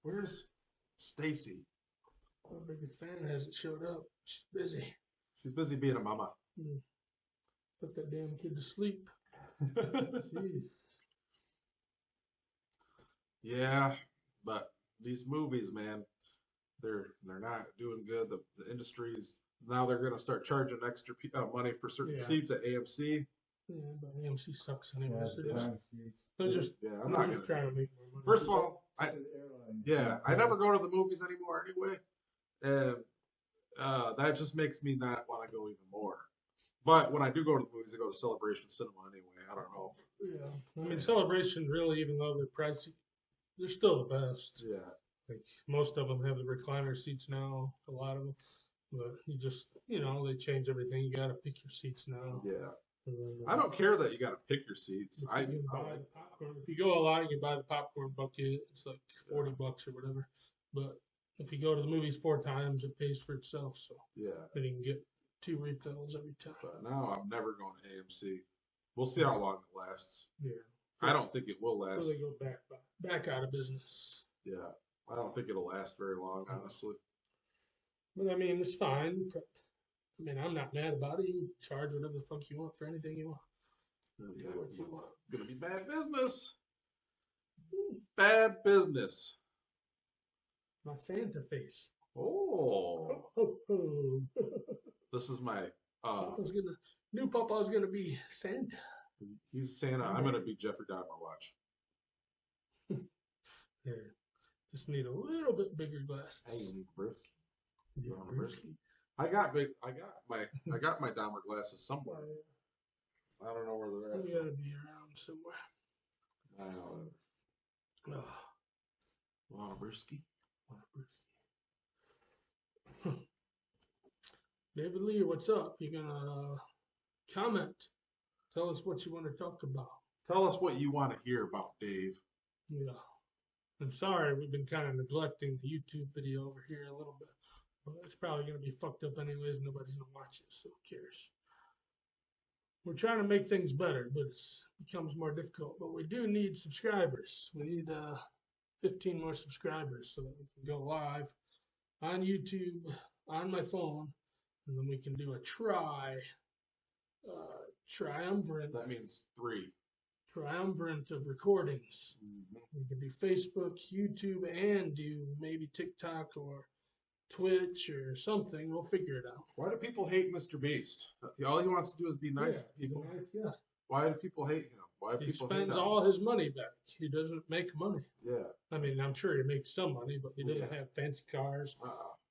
Where's Stacy? Our biggest fan hasn't showed up. She's busy. She's busy being a mama. Put that damn kid to sleep. Jeez. Yeah, but these movies, man, they're not doing good. The industry's now they're going to start charging extra money for certain seats at AMC. Yeah, but AMC sucks anyway. Yeah, They're just I'm not just trying to make more money. First of all, I never go to the movies anymore anyway, and that just makes me not want to go even more. But when I do go to the movies, I go to Celebration Cinema anyway. I don't know. Yeah, I mean Celebration really, even though they're pricey, they're still the best. Yeah. Like most of them have the recliner seats now, a lot of them. But you just, they change everything. You got to pick your seats now. Yeah. I don't care that you got to pick your seats. If you go a lot, you can buy the popcorn bucket. It's like $40 or whatever. But if you go to the movies 4 times, it pays for itself. So then you can get 2 refills every time. But now I'm never going to AMC. We'll see how long it lasts. Yeah. I don't think it will last. So they go back out of business. Yeah. I don't think it'll last very long, honestly. But I mean, it's fine. I mean, I'm not mad about it. You charge whatever the fuck you want for anything you want. Yeah, what you want. Gonna be bad business. Bad business. My Santa face. Oh. This is my new Papa's gonna be Santa. He's Santa. I'm gonna be Jeffrey Dahmer. Watch. Here, just need a little bit bigger glasses. Hey, you need a brisk? You want a brisk? I got my Dahmer glasses somewhere. I don't know where they're at. They gotta be around somewhere. I don't know. Want a brisky? David Lee, what's up? You gonna comment? Tell us what you want to talk about. Tell us what you want to hear about, Dave. Yeah. I'm sorry, we've been kind of neglecting the YouTube video over here a little bit. But it's probably going to be fucked up anyways. Nobody's going to watch it, so who cares? We're trying to make things better, but it becomes more difficult. But we do need subscribers. We need 15 more subscribers so that we can go live on YouTube, on my phone, and then we can do a triumvirate. That means 3. Triumvirate of recordings. We can do Facebook, YouTube, and do maybe TikTok or Twitch or something. We'll figure it out. Why do people hate Mr. Beast? All he wants to do is be nice to people. Nice, yeah. Why do people hate him? Why do He people spends hate him? all his money back. He doesn't make money. Yeah. I mean, I'm sure he makes some money, but he doesn't have fancy cars.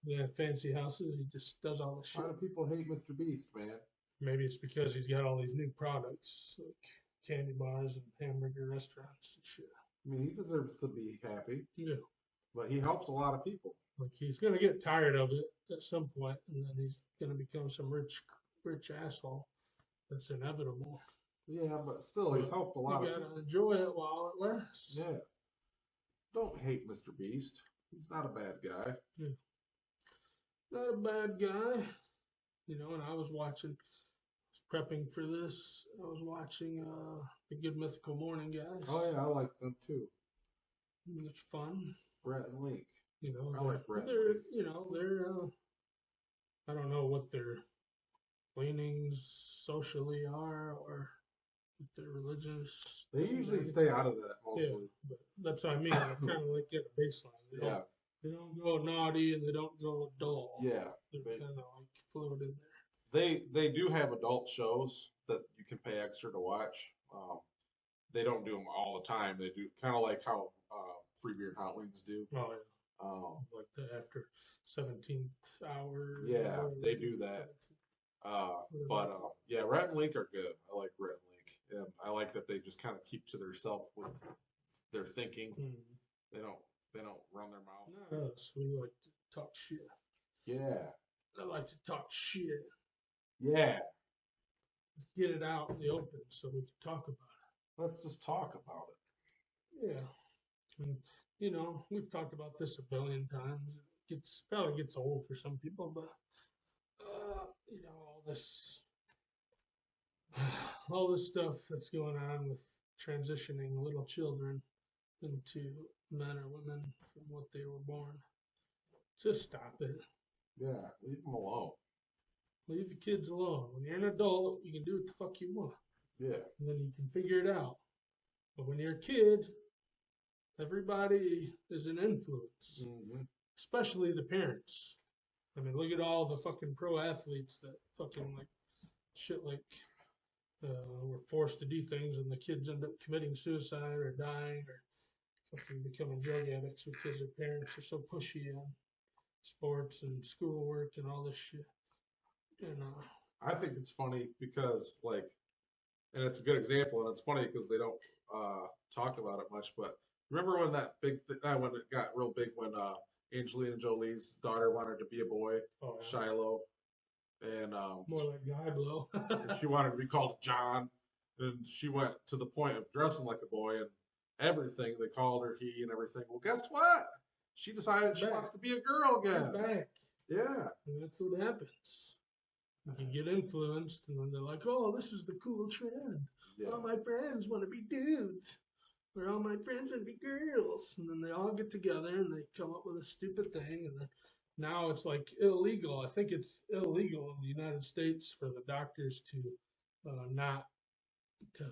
He doesn't have fancy houses. He just does all this shit. Why do people hate Mr. Beast, man? Maybe it's because he's got all these new products, like candy bars and hamburger restaurants and shit. I mean, he deserves to be happy. Yeah. But he helps a lot of people. Like he's gonna get tired of it at some point, and then he's gonna become some rich asshole. That's inevitable. Yeah, but still, he's helped a lot of people. You gotta enjoy it while it lasts. Yeah. Don't hate Mr. Beast. He's not a bad guy. Yeah. Not a bad guy. You know, and I was prepping for this. I was watching the Good Mythical Morning guys. Oh yeah, I like them too. It's fun. Brett and Link. You know, I like Brett. they're you know they're I don't know what their leanings socially are or if they're religious. They usually stay out of that mostly. Yeah, but that's what I mean. They're kind of like at a baseline. They don't go naughty and they don't go dull. Yeah. They're kind of like floated in there. They do have adult shows that you can pay extra to watch. They don't do them all the time. They do kind of like how Free Beer and Hot Wings do. Oh yeah. Like the after 17th hour. Yeah, they do that. Yeah, Rhett and Link are good. I like Rhett and Link, and I like that they just kind of keep to themselves with their thinking. They don't run their mouth. Not us. We like to talk shit. Yeah. I like to talk shit. Yeah. Get it out in the open so we can talk about it. Let's just talk about it. Yeah. And, you know, we've talked about this a billion times. It probably gets old for some people, but you know, all this stuff that's going on with transitioning little children into men or women from what they were born. Just stop it. Yeah, leave them alone. Leave the kids alone. When you're an adult, you can do what the fuck you want. Yeah. And then you can figure it out. But when you're a kid, everybody is an influence, especially the parents. I mean, look at all the fucking pro athletes that fucking like shit like were forced to do things and the kids end up committing suicide or dying or fucking becoming drug addicts because their parents are so pushy on sports and schoolwork and all this shit. And I think it's funny because and it's a good example, and it's funny because they don't talk about it much. But remember when that when it got real big when Angelina Jolie's daughter wanted to be a boy, Shiloh, and more like Guy Blow. she wanted to be called John, and she went to the point of dressing like a boy and everything. They called her he and everything. Well, guess what? She decided she wants to be a girl again. Back. Yeah, and that's what happens. You can get influenced, and then they're like, "Oh, this is the cool trend. Yeah. All my friends want to be dudes, or all my friends want to be girls." And then they all get together and they come up with a stupid thing, and then now it's like illegal. I think it's illegal in the United States for the doctors to not to.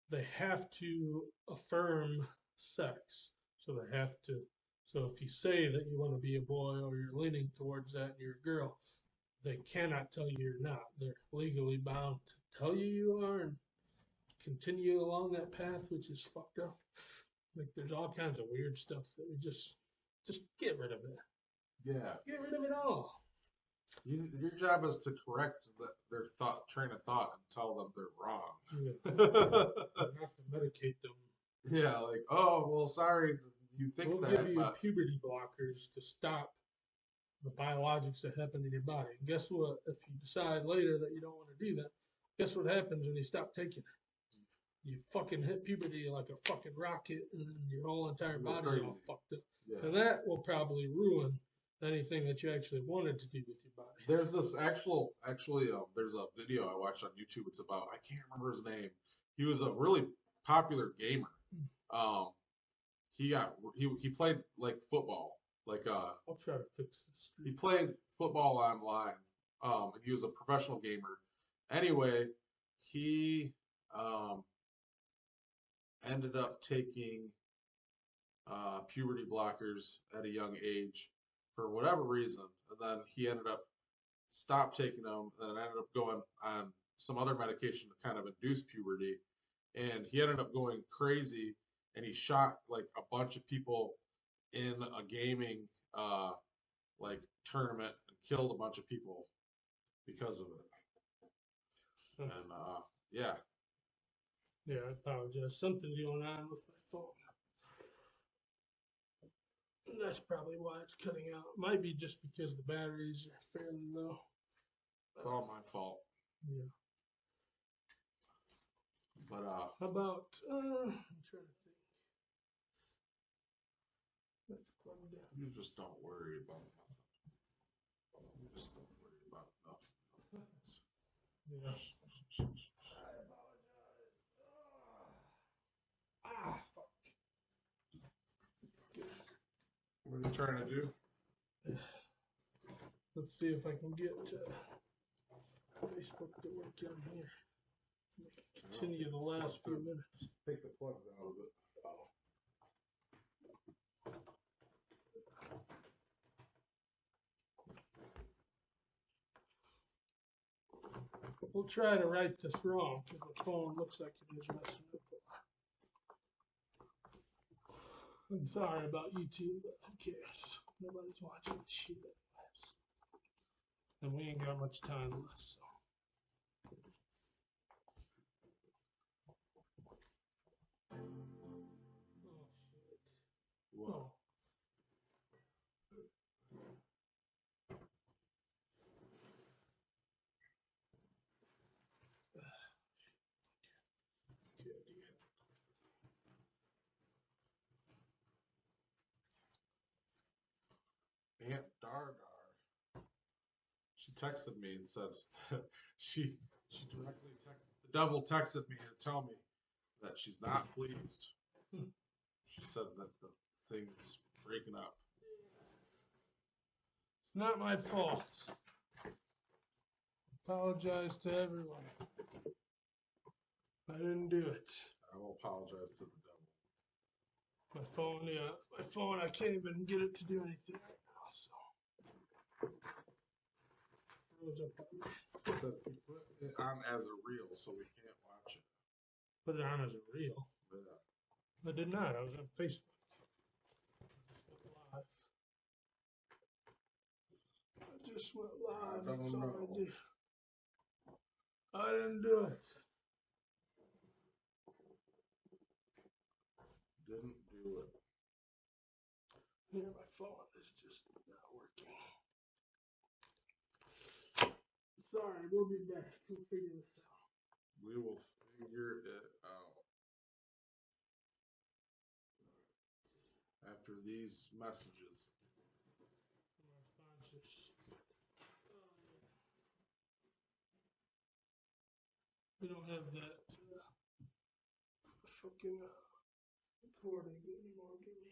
They have to affirm sex, so they have to. So if you say that you want to be a boy or you're leaning towards that and you're a girl, they cannot tell you you're not. They're legally bound to tell you you are and continue along that path, which is fucked up. Like there's all kinds of weird stuff that we just get rid of it. Yeah. Get rid of it all. Your job is to correct their train of thought and tell them they're wrong. Yeah. You have to medicate them. Yeah, like, oh, well, sorry, you think we'll give you puberty blockers to stop the biologics that happen in your body. And guess what? If you decide later that you don't want to do that, guess what happens when you stop taking it? You fucking hit puberty like a fucking rocket, and then your whole entire body's all fucked up. Yeah. And that will probably ruin anything that you actually wanted to do with your body. There's this there's a video I watched on YouTube. It's about, I can't remember his name. He was a really popular gamer. He played like football. I'll try to fix this. He played football online. And he was a professional gamer. Anyway, he ended up taking puberty blockers at a young age for whatever reason, and then he ended up stopped taking them, and ended up going on some other medication to kind of induce puberty, and he ended up going crazy, and he shot like a bunch of people in a gaming tournament and killed a bunch of people because of it. And yeah. Yeah, I apologize. Something going on with my phone. That's probably why it's cutting out. It might be just because the batteries are fairly low. It's all my fault. Yeah. But how about I'm trying to think. You just don't worry about nothing. You just don't worry about nothing. Yes. I apologize. Fuck. What are you trying to do? Let's see if I can get Facebook to work in here. Continue the last few minutes. Take the plugs out of it. We'll try to right this wrong because the phone looks like it is messing up. I'm sorry about YouTube, but who cares? Nobody's watching this shit anyways. And we ain't got much time left, so. Oh, shit. What? Oh. Aunt Dar. She texted me and said she directly texted the devil texted me to tell me that she's not pleased. She said that the thing's breaking up. It's not my fault. Apologize to everyone. I didn't do it. I will apologize to the devil. My phone, I can't even get it to do anything right now, so. Froze up on me. Said you put it on as a reel so we can't watch it. Put it on as a reel. Yeah. I did not. I was on Facebook. Live. I just went live. That's all I did. I didn't do it. Didn't do it. Yeah, my phone is just not working. Sorry, we'll be back. We'll figure this out. We will figure it out. After these messages. From our sponsors. We don't have that fucking recording anymore, do we?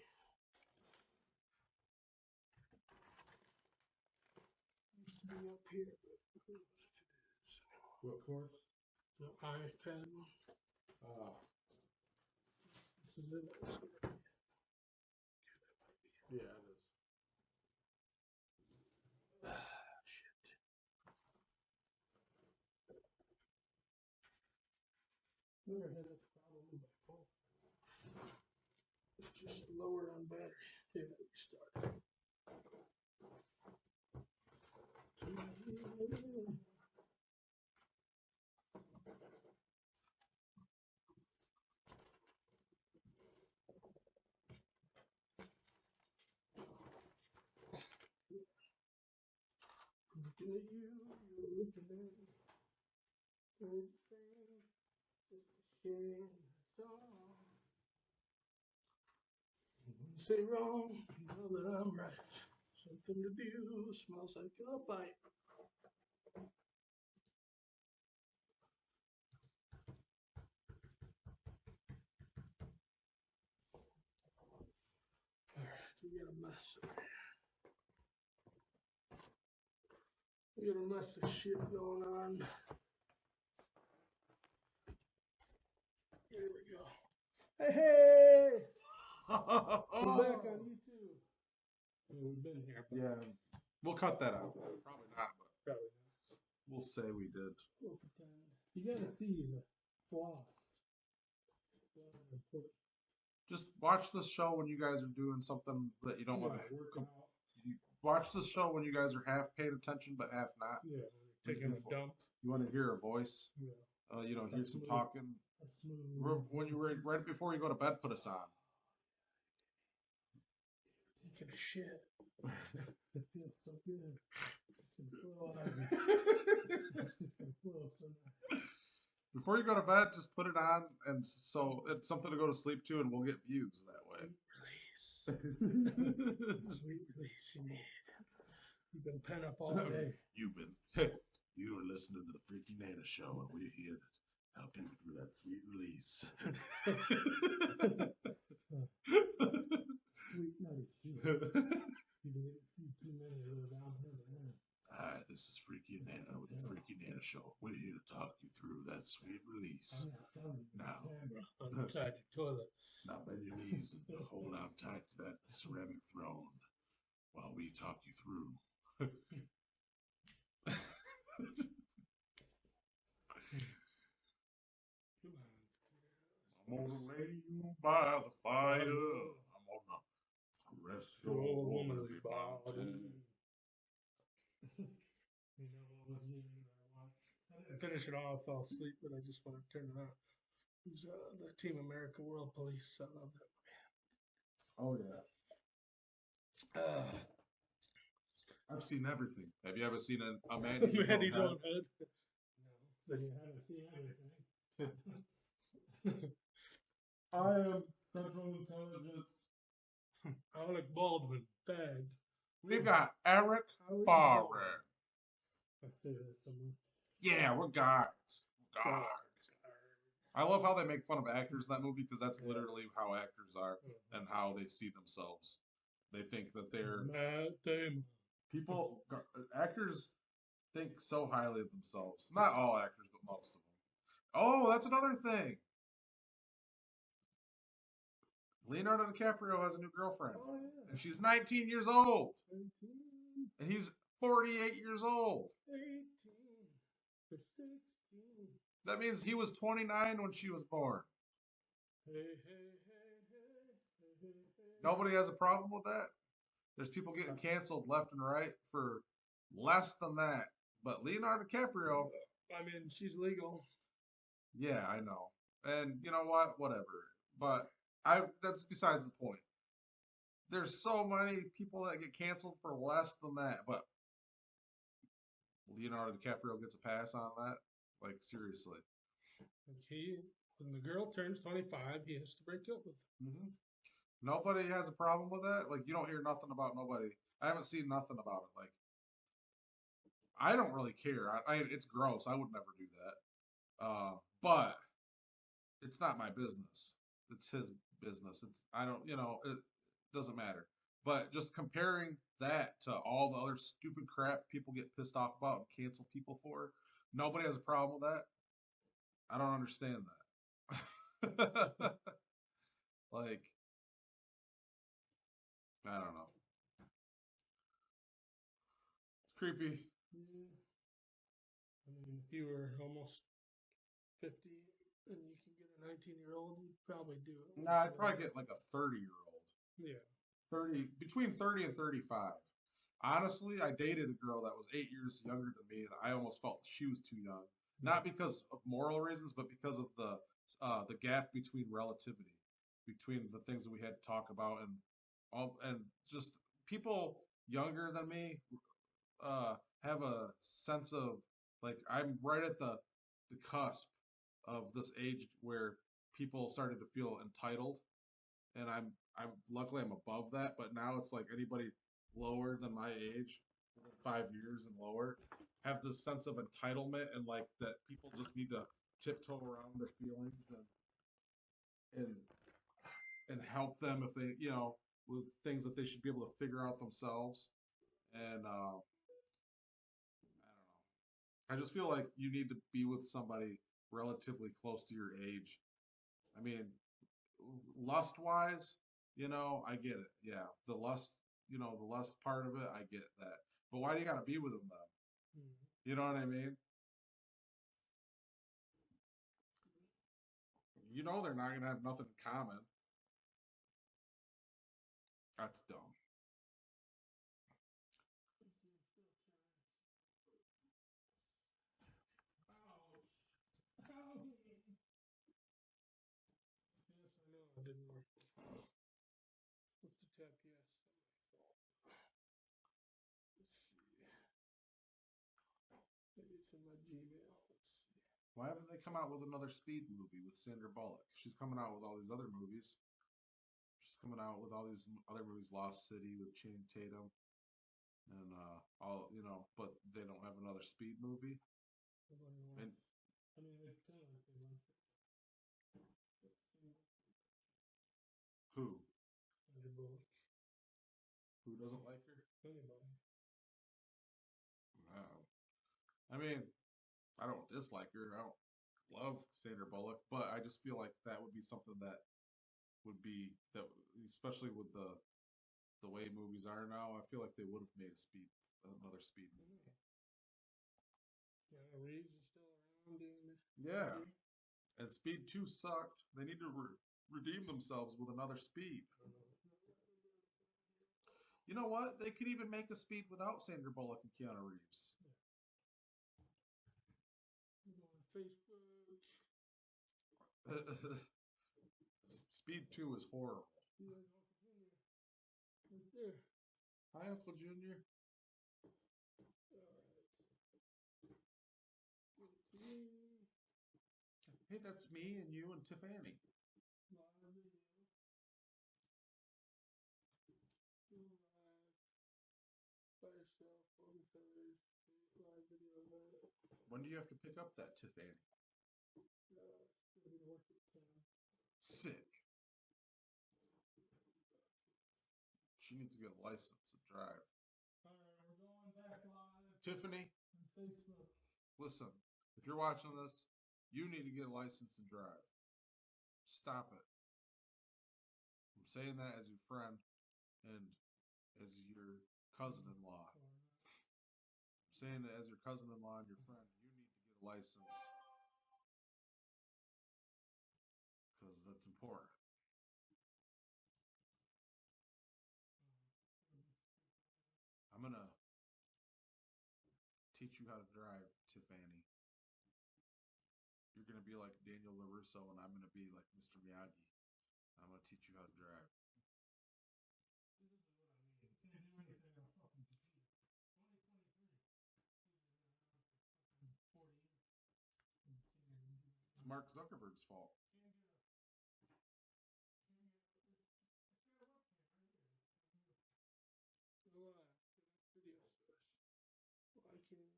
Used to be up here, but who knows if it is anymore. What chord? The iPad one. This is it. Let's see. Yeah, it is. Shit. Never had this problem with my phone. It's just lower on battery. Yeah, restart. Looking at you, you're looking at me. Good thing, just a shame, that's all. You say wrong, you know that I'm right. Something to do, smells like a bite. Alright, we got a mess over here. We got a mess of shit going on. There we go. Hey, hey! We're back on YouTube. We've been here. Yeah. We'll cut that out. Probably not, but Probably not. we'll say we did. We'll pretend. You gotta see the flaws. Just watch this show when you guys are doing something that you don't want to working out. watch this show when you guys are half paying attention but half not. Yeah, taking a dump. You want to hear a voice. Yeah. You know, hear some smooth- talking. When you were right before you go to bed, put us on. Taking a shit. It feels so good. Before you go to bed, just put it on, and so it's something to go to sleep to, and we'll get views that way. release. Sweet release you need. You've been pent up all day. You're listening to the Freaky Nanner show, and we're here to help you through that sweet release. Sweet nutty shit. You did too many of those down here. Hi, this is Freaky and Nanner with the Freaky Nanner show. We're here to talk you through that sweet release. I'm not telling you. Now, On the side of the toilet. now bend your knees and hold on tight to that ceramic throne while we talk you through. I'm gonna lay you by the fire. I'm gonna caress your womanly body. You know what was music that I watched? I didn't finish it all. I fell asleep, but I just want to turn it on. It was the Team America World Police. I love that Oh yeah, movie. I've seen everything. Have you ever seen a man Man, eat his own his head? own head. No, then you haven't seen everything. I am Central Intelligence. Alec Baldwin, fag. We've got Eric Alec Barre. Baldwin. I say that somewhere. Yeah, we're guards. Guards. I love how they make fun of actors in that movie because that's literally how actors are and how they see themselves. They think that they're Matt Damon. Actors think so highly of themselves. Not all actors, but most of them. Oh, that's another thing. Leonardo DiCaprio has a new girlfriend. Oh, yeah. And she's 19 years old. 19. And he's 48 years old. 18. 16. That means he was 29 when she was born. Hey, hey, hey, hey, hey, hey. Nobody has a problem with that. There's people getting canceled left and right for less than that. But Leonardo DiCaprio, I mean, she's legal. yeah, I know. And you know what? Whatever. But that's besides the point. There's so many people that get canceled for less than that, but Leonardo DiCaprio gets a pass on that. Like seriously. When the girl turns 25, he has to break up with her. Mm-hmm. Nobody has a problem with that. Like you don't hear nothing about nobody. I haven't seen nothing about it. Like I don't really care. It's gross. I would never do that. But it's not my business. It's his business. It doesn't matter. But just comparing that to all the other stupid crap people get pissed off about and cancel people for, nobody has a problem with that. I don't understand that. Like, I don't know. It's creepy. Yeah. I mean, if you were almost 50 and you can get a 19-year-old, you'd probably do it. Nah, I'd probably get like a 30-year-old. Yeah. 30, between 30 and 35. Honestly, I dated a girl that was 8 years younger than me, and I almost felt she was too young. Not because of moral reasons, but because of the gap between relativity, between the things that we had to talk about, and just people younger than me have a sense of like I'm right at the cusp of this age where people started to feel entitled, and I'm luckily I'm above that, but now it's like anybody lower than my age, 5 years and lower, have this sense of entitlement and like that people just need to tiptoe around their feelings and help them if they with things that they should be able to figure out themselves. And I don't know. I just feel like you need to be with somebody relatively close to your age. I mean, lust wise, I get it. Yeah, the lust, the lust part of it, I get that. But why do you got to be with them then? Mm. You know what I mean? You know they're not going to have nothing in common. That's dumb. Yes, I know. It didn't work. Supposed to tap yes. Let's see. Maybe it's in my Gmail. Let's see. Why haven't they come out with another Speed movie with Sandra Bullock? She's coming out with all these other movies. she's coming out with all these other movies, Lost City with Channing Tatum, and all but they don't have another Speed movie. Nobody And wants. I mean, it's kind of like they want who? Sandra Bullock. Who doesn't like her? Anybody. No. I mean, I don't dislike her. I don't love Sandra Bullock, but I just feel like that would be something that would be that, especially with the way movies are now. I feel like they would have made another Speed movie. Yeah, Reeves is still around doing it. Yeah, and Speed 2 sucked. They need to redeem themselves with another Speed. You know what? They could even make a Speed without Sandra Bullock and Keanu Reeves. Yeah. You go on Facebook. Speed 2 is horrible. Yeah, Uncle Junior. Right there. Hi, Uncle Junior. Alright. Give it to me. Hey, that's me and you and Tiffany. Live video. Go live. By yourself, on colors. Live video event. When do you have to pick up that Tiffany? It's going to be work at 10. Sick. She needs to get a license to drive. Alright, we're going back live Tiffany, on Facebook. listen. If you're watching this, you need to get a license to drive. Stop it. I'm saying that as your friend and as your cousin-in-law. I'm saying that as your cousin-in-law and your friend. You need to get a license because that's important. I'm gonna teach you how to drive, Tiffany. You're gonna be like Daniel LaRusso, and I'm gonna be like Mr. Miyagi. I'm gonna teach you how to drive. This is what I mean. If they do anything on fucking computer. 2023. They've been around for fucking 40 years. It's Mark Zuckerberg's fault. Live. Video source. Why can't I do it?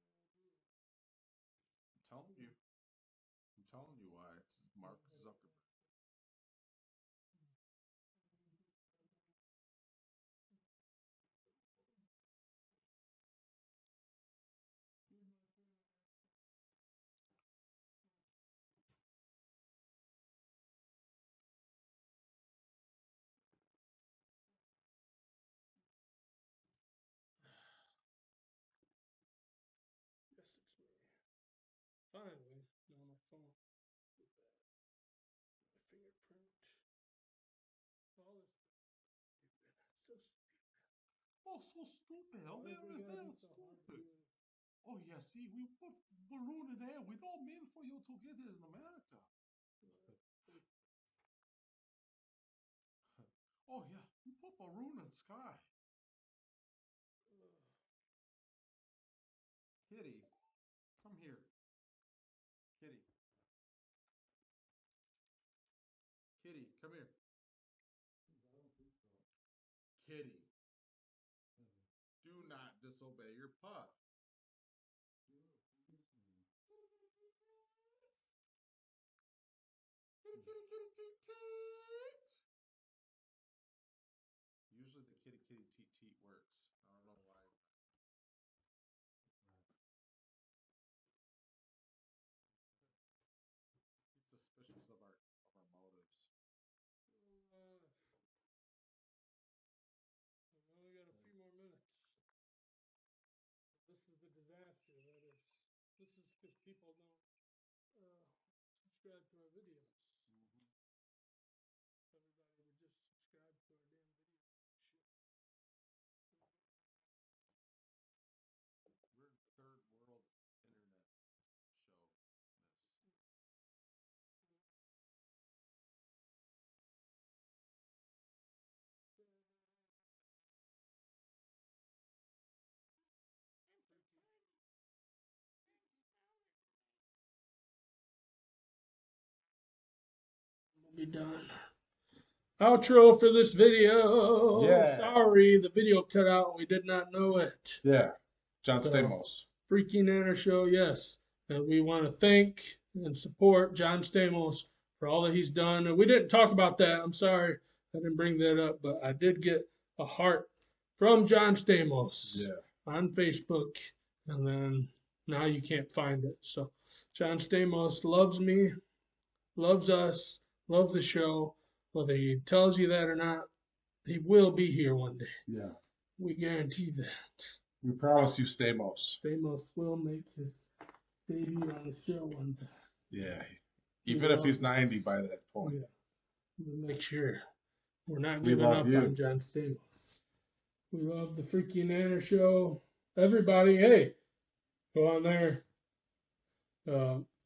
I'm telling you why. It's Mark Zuckerberg. Yes, it's me. Finally, on my phone. With that. My fingerprint. All this stupid. So stupid. Oh, so stupid. Oh, Why is very, it gotta very be so hard to stupid. do this? Oh, yeah, see, we put balloon in there. We don't mean for you to get it in America. Oh, yeah, we put balloon in sky. Kitty, come here. Kitty. Kitty, come here. I don't think so. Kitty, do not disobey your pup. You're a policeman. Kitty, kitty, kitty, teet, teet. Usually the kitty, kitty, teet, teet works. I don't know why. He's suspicious of our motives. We've only got a few more minutes. This is the disaster that is. This is because people don't subscribe to our videos. Everybody would just subscribe to our damn videos. Shit. We're third world internet show. We'll be done. outro for this video. Yeah. Sorry, the video cut out. We did not know it. Yeah. John So, Stamos. Freaky and Nanner show, yes. And we want to thank and support John Stamos for all that he's done. And we didn't talk about that. I'm sorry I didn't bring that up, but I did get a heart from John Stamos on Facebook. And then now you can't find it. So John Stamos loves me, loves us, loves the show. Whether he tells you that or not, he will be here one day. Yeah. We guarantee that. We promise you, Stamos. Stamos will make his debut on the show one time. Yeah. Even if he's 90 by that point. Yeah. We'll make sure we're not We giving love up you. on John Stamos. We love the Freaky and Nanner show. Everybody, hey, go on there.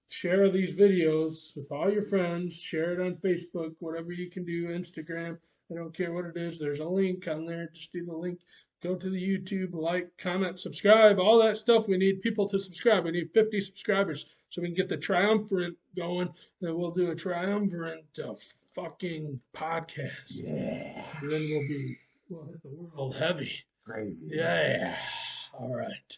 Share these videos with all your friends. Share it on Facebook, whatever you can do, Instagram. I don't care what it is. There's a link on there. Just do the link. Go to the YouTube, like, comment, subscribe, all that stuff. We need people to subscribe. We need 50 subscribers so we can get the triumvirate going. And we'll do a triumvirate fucking podcast. Yeah. And then we'll hit the world heavy. Great. Yeah. All right.